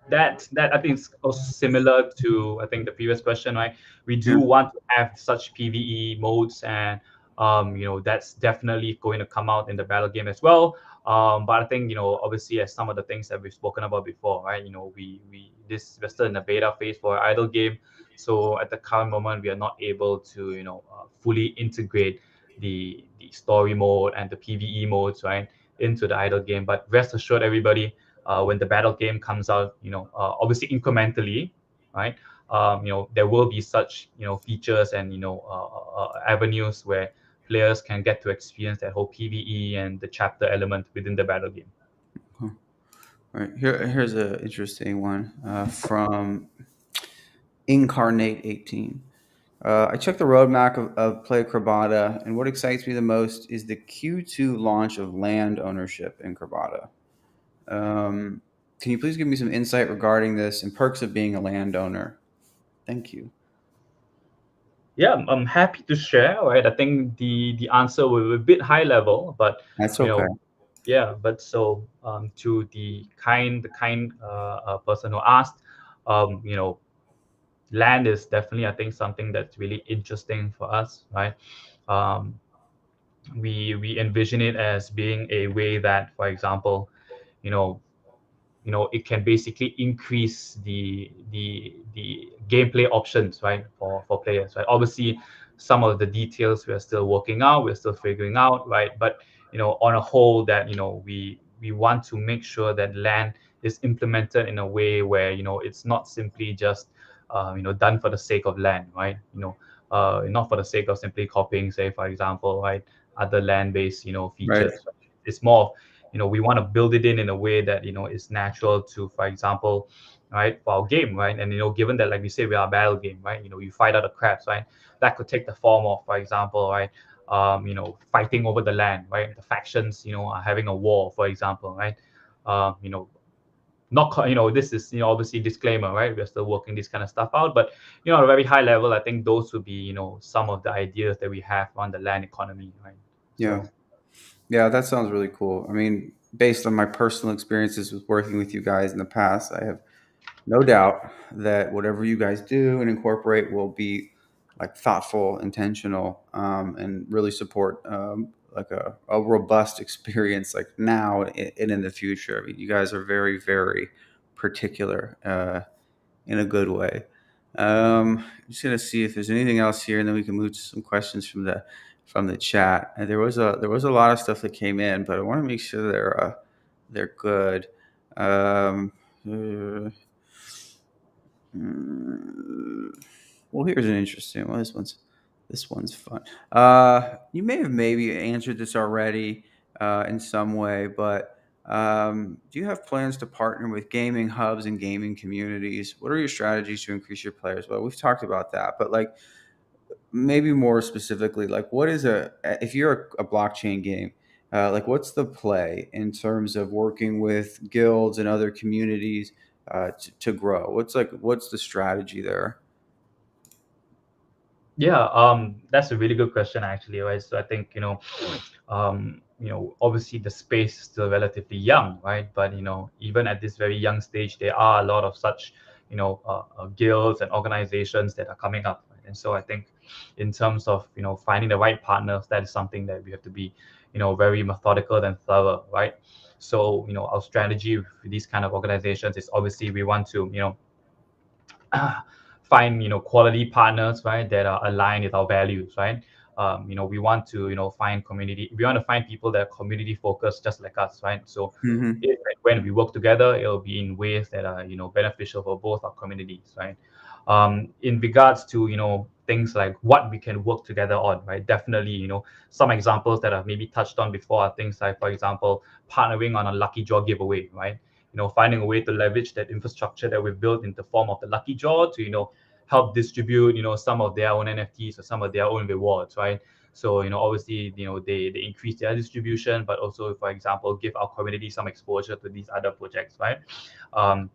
that I think is also similar to I think the previous question, right? We do Yeah. want to have such PVE modes, and that's definitely going to come out in the battle game as well. But I think obviously as some of the things that we've spoken about before, right? We're still in the beta phase for our idle game, so at the current moment we are not able to fully integrate the story mode and the PVE modes, right, into the idle game. But rest assured, everybody, when the battle game comes out, obviously incrementally, right? There will be such features and avenues where players can get to experience that whole PVE and the chapter element within the battle game. Huh. All right. Here's an interesting one from Incarnate18. I checked the roadmap of Play Crabada, and what excites me the most is the Q2 launch of land ownership in Crabada. Um, can you please give me some insight regarding this and perks of being a landowner? Thank you. Yeah, I'm happy to share. Right, I think the answer will be a bit high level, but That's you okay. know, yeah. But so to the kind person who asked, um, you know, land is definitely I think something that's really interesting for us, right? Um, we envision it as being a way that, for example, you know it can basically increase the gameplay options, right, for players, right. Obviously some of the details we're still working out, we're still figuring out, right, but on a whole that we want to make sure that land is implemented in a way where it's not simply just done for the sake of land, right. Not for the sake of simply copying, say for example, right, other land based Right. features. It's more of we want to build it in a way that is natural to, for example, right, for our game, right. And given that, like we say, we are a battle game, right, you fight out the crabs, right. That could take the form of, for example, right, fighting over the land, right. The factions are having a war, for example, right. um, you know not this is obviously disclaimer, right, we're still working this kind of stuff out, but at a very high level I think those would be some of the ideas that we have on the land economy, right. Yeah. So Yeah, that sounds really cool. I mean, based on my personal experiences with working with you guys in the past, I have no doubt that whatever you guys do and incorporate will be like thoughtful, intentional, and really support like a robust experience like now and in the future. I mean, you guys are very, very particular in a good way. I'm just gonna see if there's anything else here, and then we can move to some questions from the chat. And there was a lot of stuff that came in, but I want to make sure they're good. Um, uh, Mm, well, here's an interesting one. This one's fun. You may have maybe answered this already in some way, but do you have plans to partner with gaming hubs and gaming communities? What are your strategies to increase your players? Well, we've talked about that, but like maybe more specifically, like what is if you're a blockchain game, like what's the play in terms of working with guilds and other communities to grow? What's the strategy there? yeah, that's a really good question actually, right? So I think obviously the space is still relatively young, right? But even at this very young stage, there are a lot of such guilds and organizations that are coming up, right? And so I think in terms of finding the right partners, that is something that we have to be very methodical and thorough, right? So our strategy with these kind of organizations is obviously we want to find quality partners, right, that are aligned with our values, right. We want to find community, we want to find people that are community focused just like us, right. So Hmm. if and when we work together, it'll be in ways that are beneficial for both our communities, right. In regards to things like what we can work together on, right, definitely some examples that I've maybe touched on before are things like, for example, partnering on a lucky draw giveaway, right. Finding a way to leverage that infrastructure that we've built in the form of the lucky draw to help distribute some of their own NFTs or some of their own rewards, right. So obviously they increase their distribution, but also, for example, give our community some exposure to these other projects, right. um,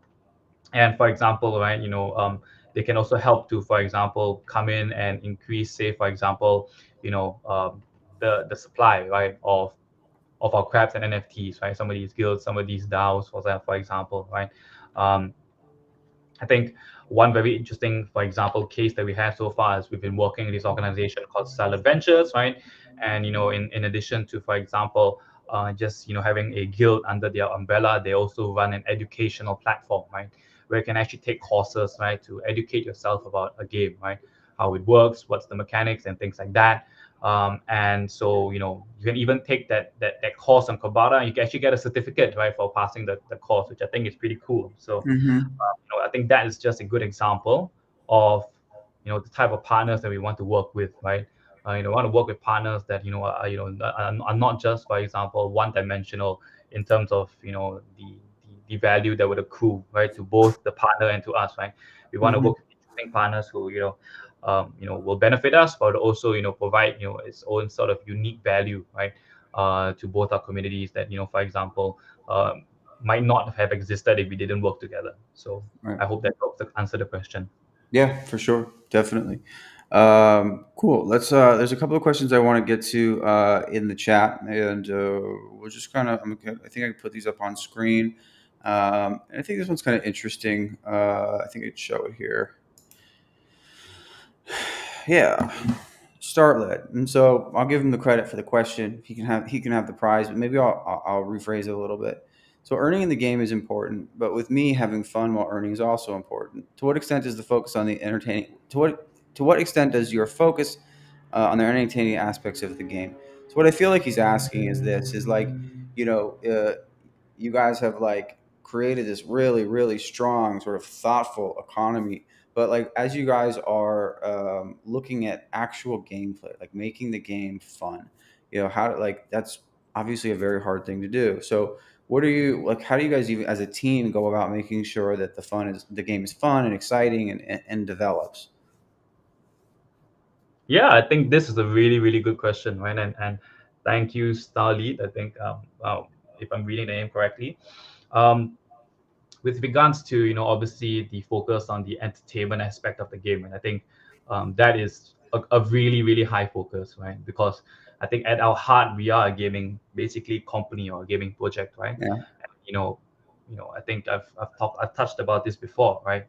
and for example, right, they can also help to, for example, come in and increase, say for example, the supply, right, of of our crabs and NFTs, right? Some of these guilds, some of these DAOs, for example, right? Um, I think one very interesting, for example, case that we have so far is we've been working with this organization called Salad Ventures, right? And in addition to, for example, just having a guild under their umbrella, they also run an educational platform, right, where you can actually take courses, right, to educate yourself about a game, right, how it works, what's the mechanics, and things like that. And so you can even take that course on Crabada, and you can actually get a certificate, right, for passing the course, which I think is pretty cool. So Mm-hmm. I think that is just a good example of the type of partners that we want to work with, right? Want to work with partners that are not just, for example, one-dimensional in terms of the value that would accrue, right, to both the partner and to us, right? We want to Mm-hmm. work with interesting partners who will benefit us, but also provide its own sort of unique value, right, to both our communities that for example, might not have existed if we didn't work together. So Right. I hope that helps to answer the question. Yeah, for sure, definitely. Cool. Let's. There's a couple of questions I want to get to in the chat, and we'll just kind of. I think I can put these up on screen. And I think this one's kind of interesting. I think I'd show it here. Yeah, start led, and so I'll give him the credit for the question. He can have the prize, but maybe I'll rephrase it a little bit. So earning in the game is important, but with me, having fun while earning is also important. To what extent is the focus on the entertaining? To what extent does your focus on the entertaining aspects of the game? So what I feel like he's asking is this: is like, you know, you guys have like created this really really strong sort of thoughtful economy, but like as you guys are looking at actual gameplay, like making the game fun, how to, like, that's obviously a very hard thing to do. So what are you like, how do you guys even as a team go about making sure that the game is fun and exciting and develops? Yeah, I think this is a really, really good question, right? And thank you, Starlead. I think if I'm reading the name correctly. Um, with regards to obviously the focus on the entertainment aspect of the game, and I think that is a really really high focus, right? Because I think at our heart we are a gaming basically company or a gaming project, right? Yeah. And, I think I've touched about this before, right?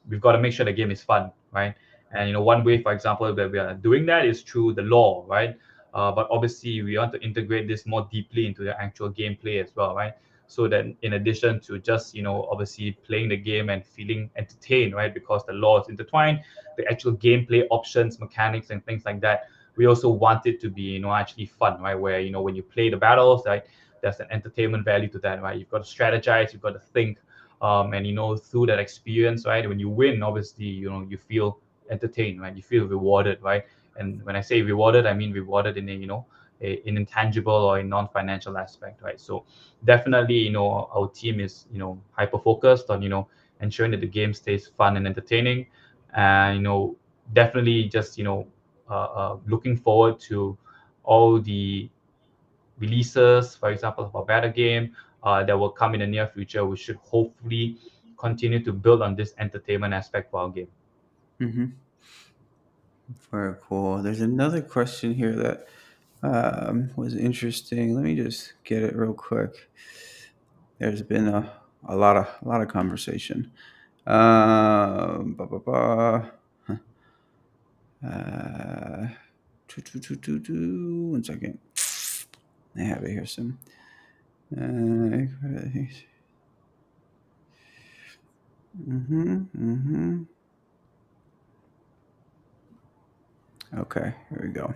We've got to make sure the game is fun, right? And one way, for example, that we are doing that is through the law, right? But obviously, we want to integrate this more deeply into the actual gameplay as well, right? So that in addition to just obviously playing the game and feeling entertained, right? Because the law is intertwined, the actual gameplay options, mechanics, and things like that. We also want it to be actually fun, right? Where when you play the battles, right, there's an entertainment value to that, right? You've got to strategize, you've got to think, and through that experience, right, when you win, obviously you feel entertained, right, you feel rewarded, right? And when I say rewarded, I mean rewarded in an intangible or a non-financial aspect, right? So definitely our team is hyper focused on ensuring that the game stays fun and entertaining, and definitely just looking forward to all the releases, for example, of a better game that will come in the near future. We should hopefully continue to build on this entertainment aspect for our game. Hmm. Very cool. There's another question here that was interesting. Let me just get it real quick. There's been a lot of conversation. Ba, ba, ba. Huh. Uh, One second. I have it here some. Mm-hmm. Okay, here we go.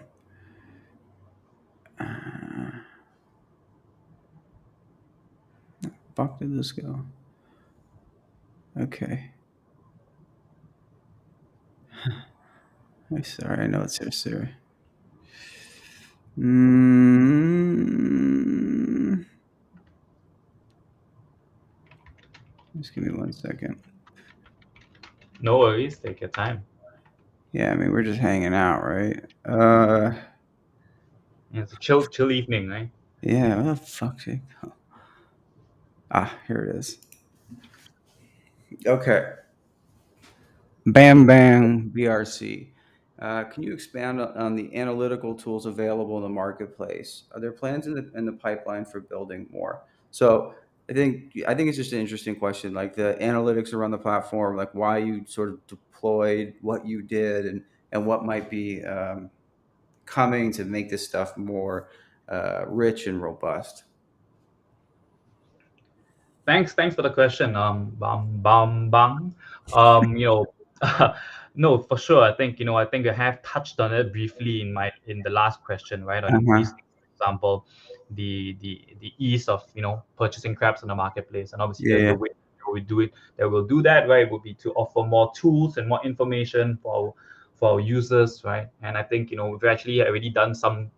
Uh, Fuck did this go? Okay. I'm sorry. I know it's here, sir. Mm, just give me 1 second. No worries, take your time. Yeah, I mean we're just hanging out, right? It's a chill evening, right? Yeah. What the fuck? Here it is. Okay. Bam Bam BRC. Can you expand on the analytical tools available in the marketplace? Are there plans in the pipeline for building more? So I think it's just an interesting question, like the analytics around the platform, like why you sort of deployed what you did, and what might be coming to make this stuff more rich and robust. Thanks for the question. Bam, bam, bang. You know, no, for sure. I think I have touched on it briefly in the last question, right? On Uh-huh. increasing, for example, the ease of purchasing crabs on the marketplace, and obviously the Yeah. way we do it, that will do that, right? Would be to offer more tools and more information for our users, right? And I think we've actually already done some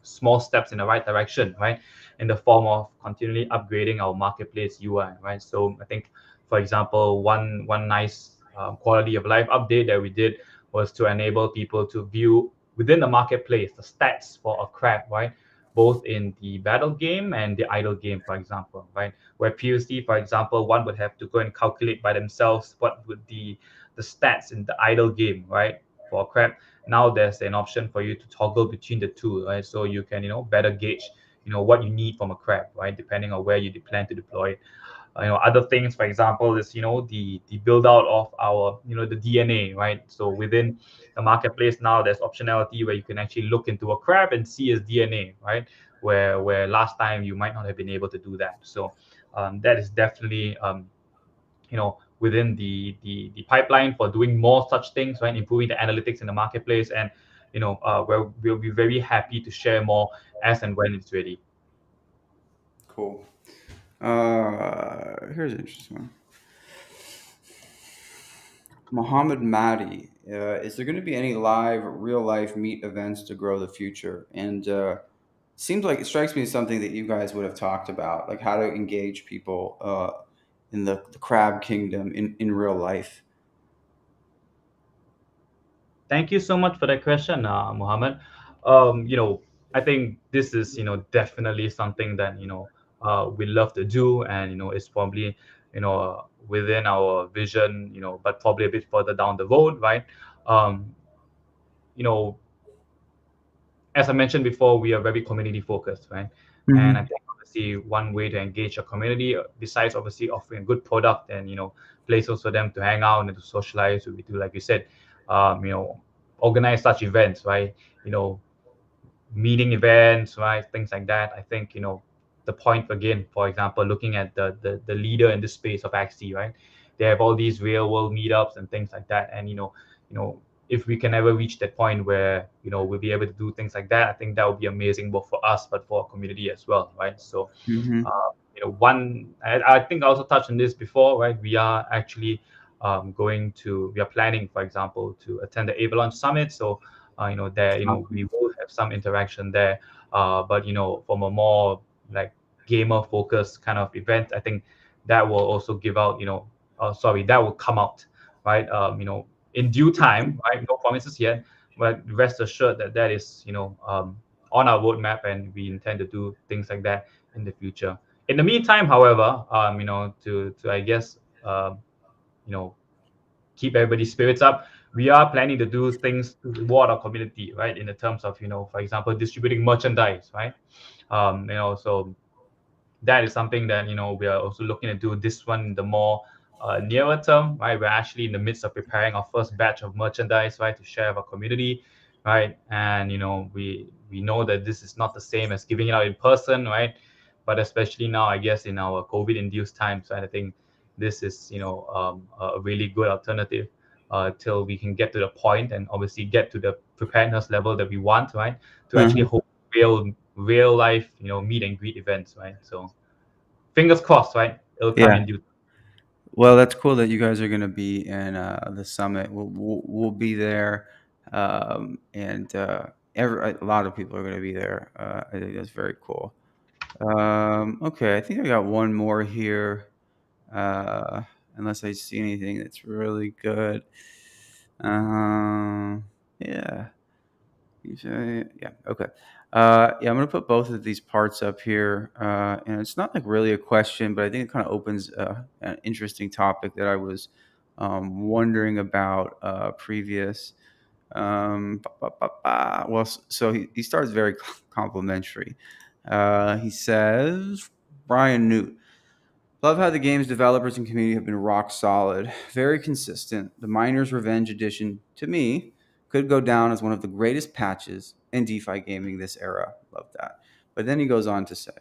small steps in the right direction, right? In the form of continually upgrading our marketplace UI, right? So I think, for example, one nice quality of life update that we did was to enable people to view within the marketplace the stats for a crab, right? Both in the battle game and the idle game, for example, right? Where previously, for example, one would have to go and calculate by themselves what would the stats in the idle game, right? For a crab. Now there's an option for you to toggle between the two, right? So you can better gauge what you need from a crab, right? Depending on where you plan to deploy it. Other things, for example, is the build out of our the DNA, right? So within the marketplace now, there's optionality where you can actually look into a crab and see his DNA, right? Where last time you might not have been able to do that. So that is definitely within the pipeline for doing more such things, right? Improving the analytics in the marketplace, and we'll be very happy to share more as and when it's ready. Cool. Here's an interesting one. Mohammed Madi, is there going to be any live, real life meet events to grow the future? And seems like it strikes me as something that you guys would have talked about, like how to engage people in the crab kingdom in real life. Thank you so much for that question, Mohammed. I think this is, definitely something that, we love to do, and, it's probably, within our vision, but probably a bit further down the road, right? Um, you know, as I mentioned before, we are very community focused, right? And I Hmm. think obviously one way to engage a community, besides obviously offering a good product and places for them to hang out and to socialize, would be to, like you said, um, you know, organize such events, right? You know, meeting events, right? Things like that. I think the point again, for example, looking at the leader in this space of Axie, right? They have all these real world meetups and things like that, and you know, if we can ever reach that point where we'll be able to do things like that, I think that would be amazing both for us but for our community as well, right? So Hmm. one I think I also touched on this before, right? We are actually we are planning, for example, to attend the Avalanche summit. So there we will have some interaction there, but from a more like gamer focused kind of event, I think that will also give out sorry, that will come out, right? In due time, right? No promises yet, but rest assured that that is on our roadmap, and we intend to do things like that in the future. In the meantime, however, to I guess you know keep everybody's spirits up, we are planning to do things to reward our community, right? In the terms of for example, distributing merchandise, right? So that is something that we are also looking to do this one in the more nearer term, right? We're actually in the midst of preparing our first batch of merchandise, right, to share with our community, right? And we know that this is not the same as giving it out in person, right? But especially now, I guess in our COVID induced times, right? I think this is a really good alternative till we can get to the point and obviously get to the preparedness level that we want, right? To actually hold real life meet and greet events, right? So fingers crossed, right? It'll come Yeah. in due. Well, that's cool that you guys are going to be in the summit. We'll be there, and a lot of people are going to be there. I think that's very cool. Okay, I think I got one more here. Unless I see anything that's really good. Yeah. Yeah. Okay. Yeah, I'm gonna put both of these parts up here, and it's not like really a question, but I think it kind of opens an interesting topic that I was wondering about previous. Well, so he starts very complimentary. He says, Brian Newt. Love how the game's developers and community have been rock solid, very consistent. The Miners Revenge Edition, to me, could go down as one of the greatest patches in DeFi gaming this era. Love that. But then he goes on to say,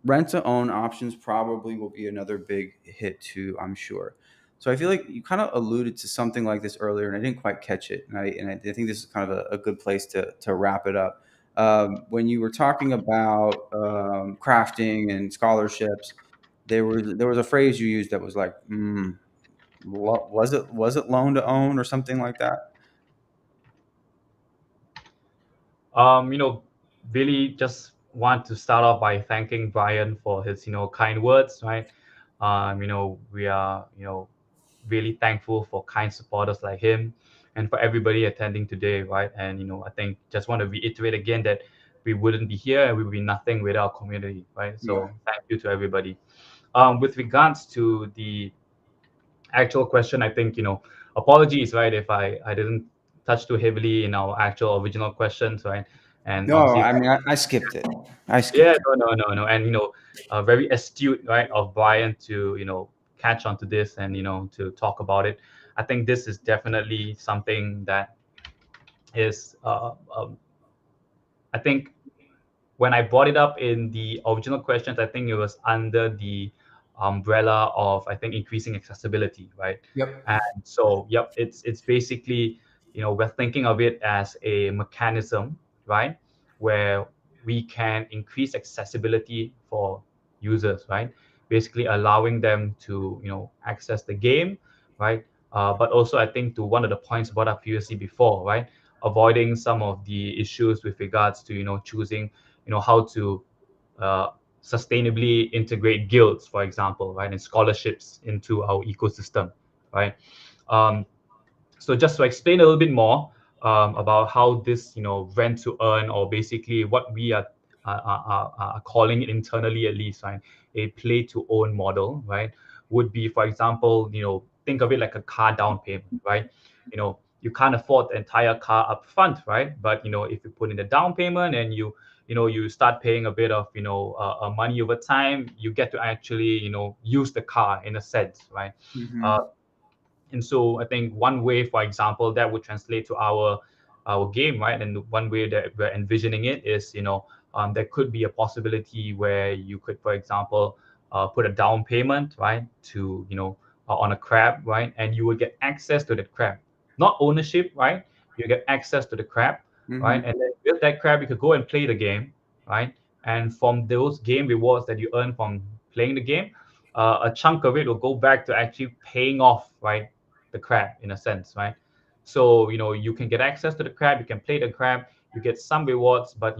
rent to own options probably will be another big hit too, I'm sure. So I feel like you kind of alluded to something like this earlier, and I didn't quite catch it. And I think this is kind of a good place to wrap it up. When you were talking about crafting and scholarships, there was a phrase you used that was like, was it loan to own or something like that? You know, really just want to start off by thanking Brian for his, kind words, right? You know, we are, really thankful for kind supporters like him and for everybody attending today, right? And, I think just want to reiterate again that we wouldn't be here and we would be nothing without our community, right? Yeah. So thank you to everybody. With regards to the actual question, I think, apologies, right, if I didn't touch too heavily in our actual original questions, right? And No, obviously, I mean I skipped it. I yeah, skipped it. no. And, very astute, right, of Brian to, catch onto this and, to talk about it. I think this is definitely something that is, I think when I brought it up in the original questions, I think it was under the umbrella of, I think, increasing accessibility, right? Yep. And so, yep, it's basically, we're thinking of it as a mechanism, right, where we can increase accessibility for users, right? Basically allowing them to, access the game, right? But also, I think to one of the points brought up previously before, right? Avoiding some of the issues with regards to, choosing how to uh, sustainably integrate guilds, for example, right, and scholarships into our ecosystem, right? um, so just to explain a little bit more about how this, rent to earn, or basically what we are calling it internally, at least, right, a play to own model, right, would be, for example, think of it like a car down payment, right? You can't afford the entire car up front, right? But if you put in the down payment and you start paying a bit of money over time, you get to actually use the car in a sense, right? Mm-hmm. Uh, and so I think one way, for example, that would translate to our game, right? And one way that we're envisioning it is, there could be a possibility where you could, for example, put a down payment, right, to on a crab, right, and you would get access to that crab, not ownership, right? You get access to the crab, right, Mm-hmm. and then with that crab, you could go and play the game, right? And from those game rewards that you earn from playing the game, a chunk of it will go back to actually paying off, right, the crab in a sense, right? So you can get access to the crab, you can play the crab, you get some rewards, but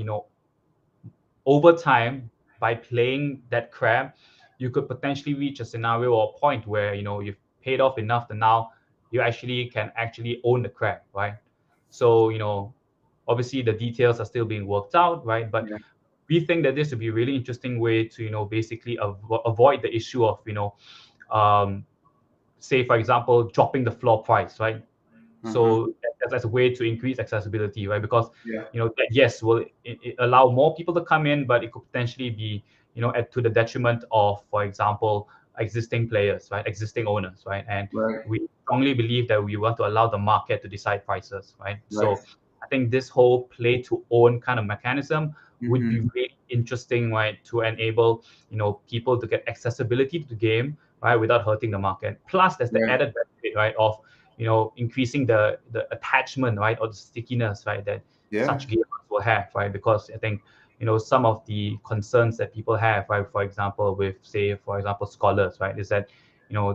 over time, by playing that crab, you could potentially reach a scenario or a point where you've paid off enough that now you actually can actually own the crab, right? So obviously the details are still being worked out, right? But Yeah. we think that this would be a really interesting way to basically avoid the issue of um, say, for example, dropping the floor price, right? Uh-huh. So that's a way to increase accessibility, right? Because Yeah. that, yes, will it allow more people to come in, but it could potentially be to the detriment of, for example, existing players, right, existing owners, right? And Right. we strongly believe that we want to allow the market to decide prices, right? Right. So I think this whole play to own kind of mechanism would be Mm-hmm. really interesting, right, to enable people to get accessibility to the game, right, without hurting the market. Plus, there's the Right. added benefit, right, of increasing the attachment, right, or the stickiness, right, that Yeah. such gamers will have, right? Because I think some of the concerns that people have, right, for example, with, say, for example, scholars, right, is that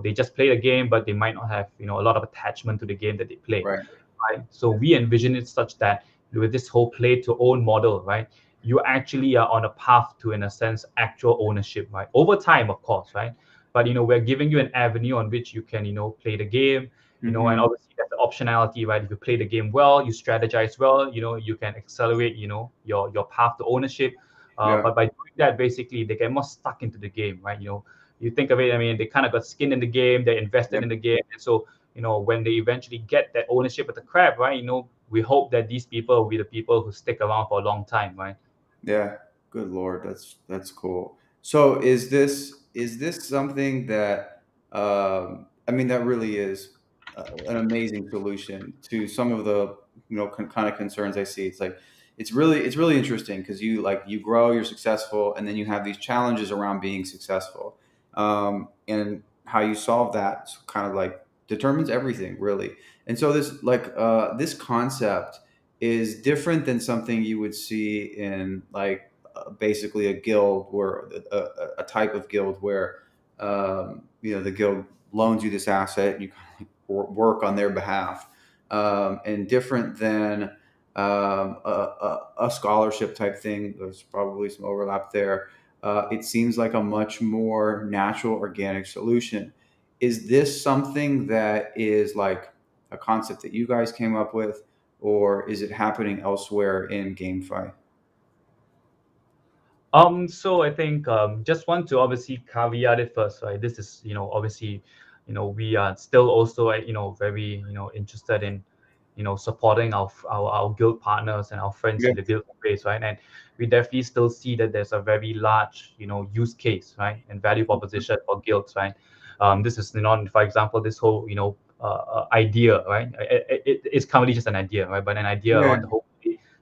they just play the game, but they might not have a lot of attachment to the game that they play, Right. right? So we envision it such that with this whole play to own model, right, you actually are on a path to, in a sense, actual ownership, right? Over time, of course, right? But we're giving you an avenue on which you can play the game, and Mm-hmm. obviously that's the optionality, right? If you play the game well, you strategize well, you can accelerate, your path to ownership. Yeah. But by doing that, basically they get more stuck into the game, right? You think of it, I mean, they kind of got skin in the game, they're invested Yep. in the game, and so when they eventually get that ownership of the crab, right? We hope that these people will be the people who stick around for a long time, right? Yeah, good lord, that's cool. So is this something that I mean that really is an amazing solution to some of the kind of concerns I see. It's really interesting because you grow, you're successful, and then you have these challenges around being successful, and how you solve that kind of like determines everything really. And so this concept is different than something you would see in like basically a guild or a type of guild where the guild loans you this asset and you kind of work on their behalf, and different than a scholarship type thing. There's probably some overlap there. It seems like a much more natural organic solution. Is this something that is like a concept that you guys came up with, or is it happening elsewhere in GameFi? So I think just want to obviously caveat it first, right? This is, obviously, we are still also, very, interested in, supporting our guild partners and our friends Yeah, in the guild space, right? And we definitely still see that there's a very large, use case, right, and value proposition for guilds, right? This is, for example, this whole, idea, right? It's currently just an idea, right? But an idea yeah. around the whole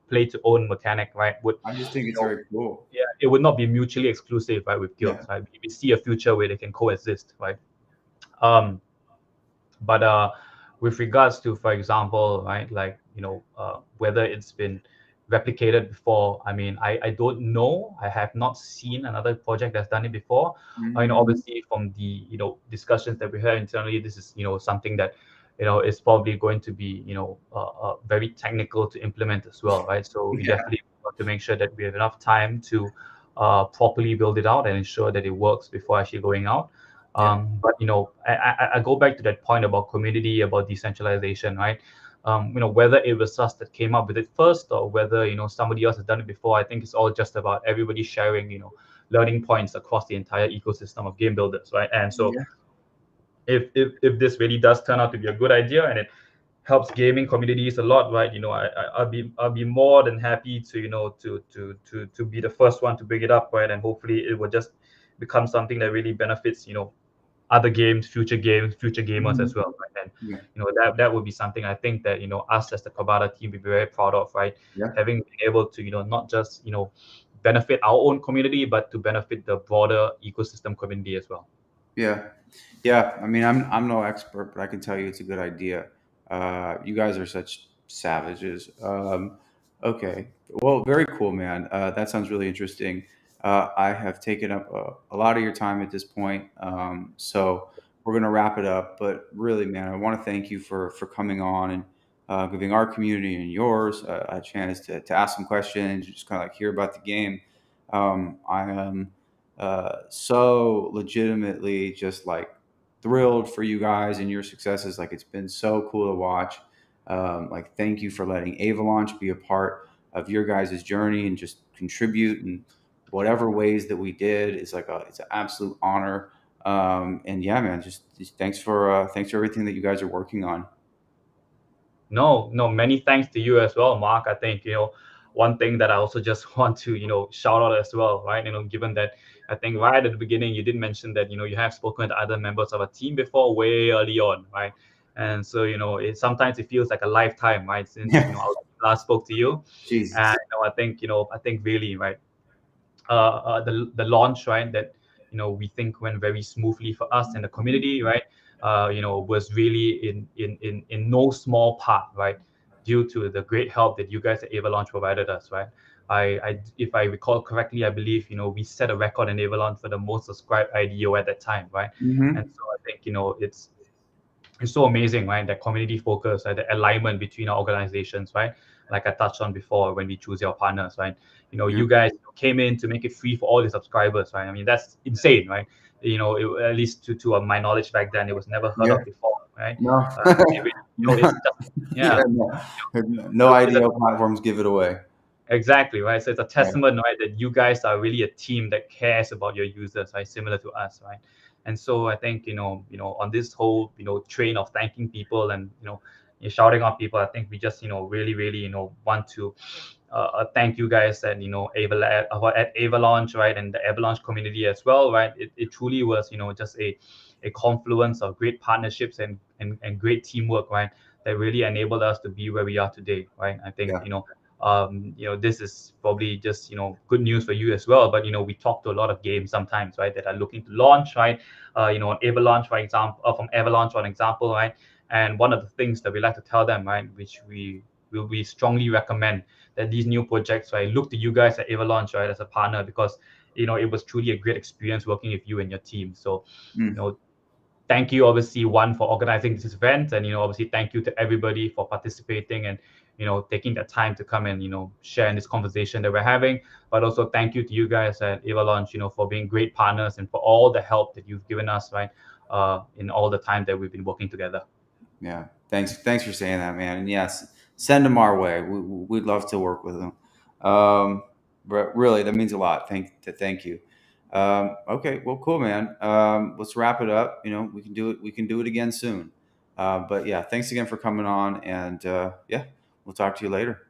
play to own mechanic, right, would, I just think you it's know, very cool. yeah, it would not be mutually exclusive, right, with Yeah, guilds, right? We see a future where they can coexist, right? Um, but with regards to, for example, right, like whether it's been replicated before, I mean, I don't know. I have not seen another project that's done it before. hmm, Obviously, from the discussions that we had internally, this is something that is probably going to be very technical to implement as well, right? So we yeah, definitely want to make sure that we have enough time to properly build it out and ensure that it works before actually going out. yeah, But I go back to that point about community, about decentralization, right? Whether it was us that came up with it first or whether somebody else has done it before, I think it's all just about everybody sharing learning points across the entire ecosystem of game builders, right? And so yeah, if this really does turn out to be a good idea and it helps gaming communities a lot, right? I'll be more than happy to to be the first one to bring it up, right? And hopefully it will just become something that really benefits other games, future gamers hmm, as well, right? And yeah, that would be something I think that us as the Crabada team would be very proud of, right? yeah. Having been able to not just benefit our own community, but to benefit the broader ecosystem community as well. Yeah, yeah. I mean, I'm no expert, but I can tell you it's a good idea. You guys are such savages. Okay, well, very cool, man. That sounds really interesting. I have taken up a lot of your time at this point, so we're gonna wrap it up. But really, man, I want to thank you for coming on and giving our community and yours a chance to ask some questions, just kind of like hear about the game. I am so legitimately just like thrilled for you guys and your successes. Like it's been so cool to watch. Like thank you for letting Avalaunch be a part of your guys' journey and just contribute in whatever ways that we did. It's an absolute honor. And yeah, man, just thanks for everything that you guys are working on. No, no, many thanks to you as well, Mark. I think, one thing that I also just want to, shout out as well, right? Given that I think right at the beginning, you did mention that, you have spoken to other members of a team before way early on, right? And so, sometimes it feels like a lifetime, right? Since, Yeah, I last spoke to you. And, Jesus. I think really, right? The launch, right, that we think went very smoothly for us and the community, right, was really in no small part, right, due to the great help that you guys at Avalanche provided us, right. If I recall correctly, I believe we set a record in Avalanche for the most subscribed IDO at that time, right. And Hmm. so I think it's so amazing, right? That community focus, right? The alignment between our organizations, right? Like I touched on before, when we choose our partners, right? Yeah. You guys came in to make it free for all the subscribers, right? I mean, that's insane, right? At least to my knowledge back then, it was never heard Yeah. of before, right? No. It's No. just, yeah, Yeah. No. No it's a ideal platforms give it away. exactly, right? So it's a Yeah. testament, right, that you guys are really a team that cares about your users, right? Similar to us, right? And so I think on this whole train of thanking people and you're shouting out people, I think we just really want to thank you guys at at Avalaunch, right, and the Avalanche community as well, right. It truly was just a confluence of great partnerships and great teamwork, right, that really enabled us to be where we are today, right. I think Yeah. this is probably just good news for you as well. But we talk to a lot of games sometimes, right, that are looking to launch, right. On Avalanche, for example, from Avalanche, for example, right. And one of the things that we like to tell them, right, which we strongly recommend, that these new projects, right, look to you guys at Avalanche, right, as a partner, because it was truly a great experience working with you and your team. So you Mm. know thank you, obviously, one, for organizing this event, and obviously thank you to everybody for participating and taking that time to come and share in this conversation that we're having. But also thank you to you guys at Avalanche, for being great partners and for all the help that you've given us, right, in all the time that we've been working together. Yeah. Thanks for saying that, man. And yes, send them our way. We'd love to work with them. But really, that means a lot. Thank you. Okay. Well, cool, man. Let's wrap it up. We can do it. We can do it again soon. But yeah, thanks again for coming on. And yeah, we'll talk to you later.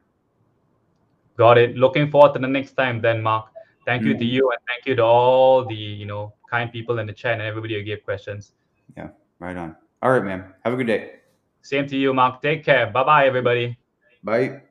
Got it. Looking forward to the next time then, Mark. Thank you to Mhm. you, and thank you to all the kind people in the chat and everybody who gave questions. Yeah. Right on. All right, man. Have a good day. Same to you, Mark. Take care. Bye bye, everybody. Bye.